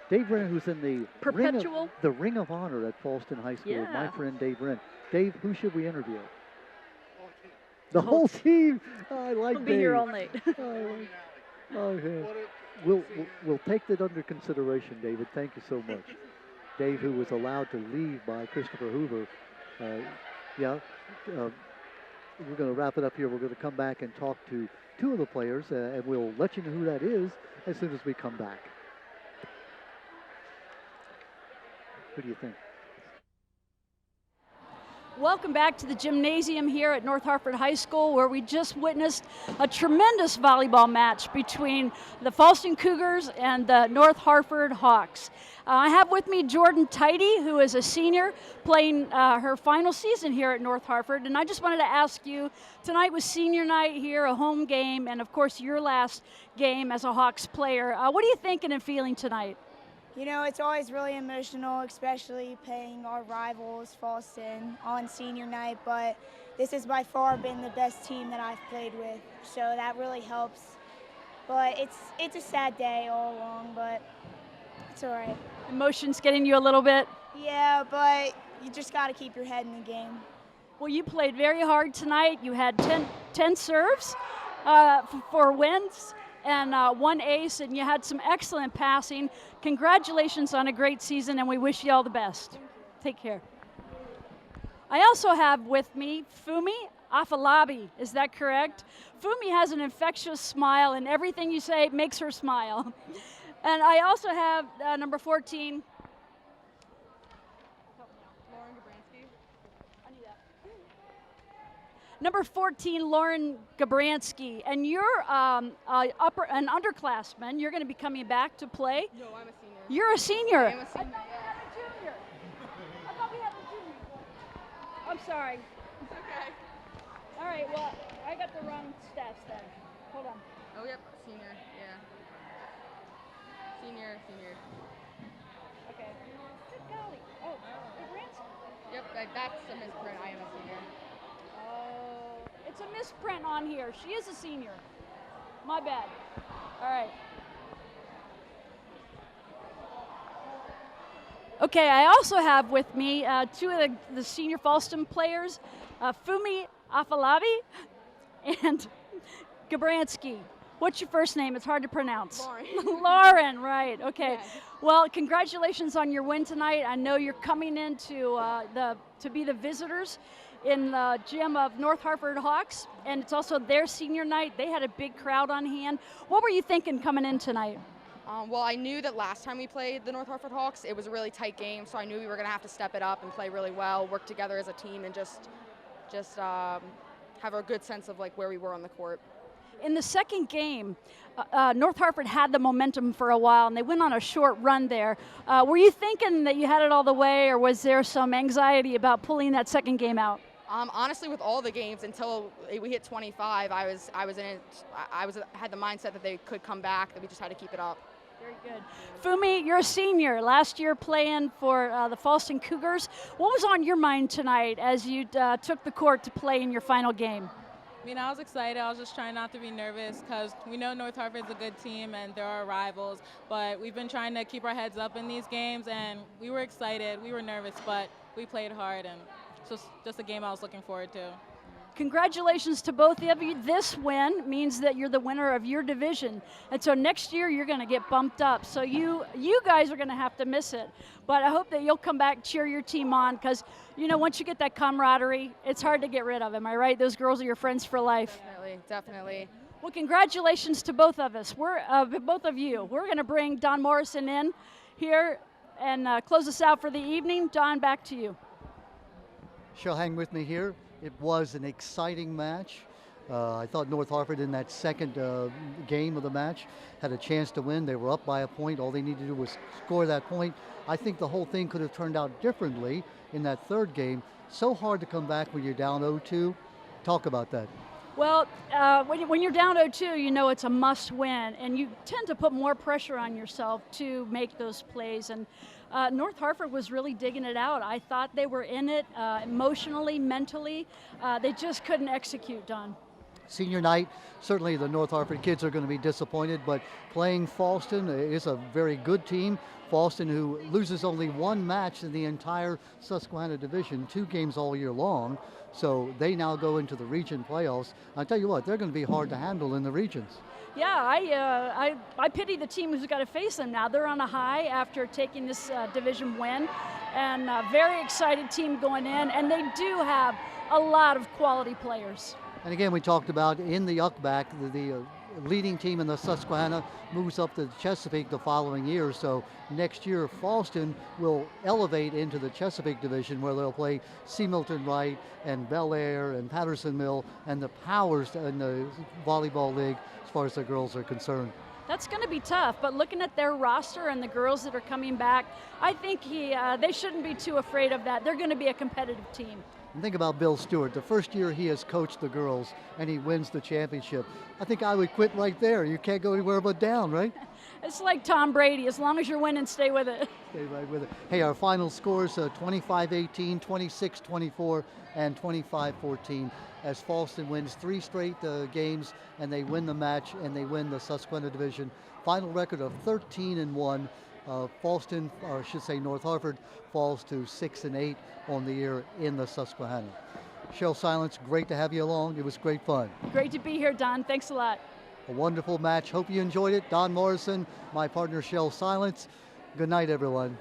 who's in the Perpetual? Ring of Honor at Fallston High School. Yeah. My friend Dave Wren. Dave, who should we interview? The whole team. I like We'll Dave. be here all night. We'll take that under consideration, David. Thank you so much. Dave, who was allowed to leave by Christopher Hoover. We're going to wrap it up here. We're going to come back and talk to 2 of the players, and we'll let you know who that is as soon as we come back. What do you think? Welcome back to the gymnasium here at North Harford High School, where we just witnessed a tremendous volleyball match between the Fallston Cougars and the North Harford Hawks. I have with me Jordan Tidy, who is a senior playing her final season here at North Harford. And I just wanted to ask you, tonight was senior night here, a home game, and of course your last game as a Hawks player. What are you thinking and feeling tonight? You know, it's always really emotional, especially playing our rivals, Fallston, on senior night, but this has by far been the best team that I've played with, so that really helps. But it's a sad day all along, but it's all right. Emotions getting you a little bit? Yeah, but you just got to keep your head in the game. Well, you played very hard tonight. You had 10 serves for wins. and one ace, and you had some excellent passing. Congratulations on a great season, and we wish you all the best. Take care. I also have with me Fumi Afalabi. Is that correct? Fumi has an infectious smile, and everything you say makes her smile. And I also have number 14. Number 14, Lauren Gabransky, and you're an underclassman. You're going to be coming back to play. No, I'm a senior. You're a senior. I am a senior. I thought we had a junior. I'm sorry. It's okay. All right. Well, I got the wrong stats then. Hold on. Oh, yep, senior. Yeah. Senior. Okay. Good golly. Oh, Gabransky. Yep, that's a misprint. I am a senior. Oh, it's a misprint on here. She is a senior. My bad. All right. Okay, I also have with me two of the senior Fallson players, Fumi Afalabi and Gabransky. What's your first name? It's hard to pronounce. Lauren. Lauren, right, okay. Yes. Well, congratulations on your win tonight. I know you're coming in to be the visitors in the gym of North Harford Hawks, and it's also their senior night. They had a big crowd on hand. What were you thinking coming in tonight? Well, I knew that last time we played the North Harford Hawks, it was a really tight game, so I knew we were going to have to step it up and play really well, work together as a team, and just have a good sense of like where we were on the court. In the second game, North Harford had the momentum for a while, and they went on a short run there. Were you thinking that you had it all the way, or was there some anxiety about pulling that second game out? Honestly, with all the games until we hit 25, I had the mindset that they could come back, that we just had to keep it up. Very good. Fumi, you're a senior. Last year playing for the Fallson Cougars. What was on your mind tonight as you took the court to play in your final game? I mean, I was excited. I was just trying not to be nervous because we know North Harford's a good team and they're our rivals, but we've been trying to keep our heads up in these games, and we were excited. We were nervous, but we played hard, and it's just a game I was looking forward to. Congratulations to both of you. This win means that you're the winner of your division. And so next year you're going to get bumped up. So you guys are going to have to miss it. But I hope that you'll come back, cheer your team on, because, you know, once you get that camaraderie, it's hard to get rid of. Am I right? Those girls are your friends for life. Definitely. Well, congratulations to both of us. Both of you. We're going to bring Don Morrison in here and close us out for the evening. Don, back to you. She'll hang with me here. It was an exciting match. I thought North Harford in that second game of the match had a chance to win. They were up by a point. All they needed to do was score that point. I think the whole thing could have turned out differently in that third game. So hard to come back when you're down 0-2. Talk about that. Well, when you're down 0-2, you know it's a must win, and you tend to put more pressure on yourself to make those plays. And North Harford was really digging it out. I thought they were in it emotionally, mentally. They just couldn't execute, Don. Senior night, certainly the North Harford kids are going to be disappointed, but playing Fallson is a very good team. Fallson, who loses only one match in the entire Susquehanna division, 2 games all year long. So they now go into the region playoffs. I'll tell you what, they're going to be hard to handle in the regions. Yeah, I pity the team who's got to face them now. They're on a high after taking this division win, and a very excited team going in, and they do have a lot of quality players. And again, we talked about in the UCBAC, the leading team in the Susquehanna moves up to Chesapeake the following year. So next year, Fallson will elevate into the Chesapeake division, where they'll play C. Milton Wright and Bel Air and Patterson Mill and the powers in the volleyball league as far as the girls are concerned. That's going to be tough, but looking at their roster and the girls that are coming back, I think they shouldn't be too afraid of that. They're going to be a competitive team. And think about Bill Stewart. The first year he has coached the girls and he wins the championship. I think I would quit right there. You can't go anywhere but down, right? It's like Tom Brady. As long as you're winning, stay with it. Stay right with it. Hey, our final scores, 25-18, 26-24, and 25-14 as Fallson wins 3 straight games, and they win the match, and they win the Susquehanna division. Final record of 13-1. Fallson, or I should say North Harford, falls to 6-8 on the year in the Susquehanna. Cheryl Silence, great to have you along. It was great fun. Great to be here, Don. Thanks a lot. A wonderful match. Hope you enjoyed it. Don Morrison, my partner Shell Silence. Good night, everyone.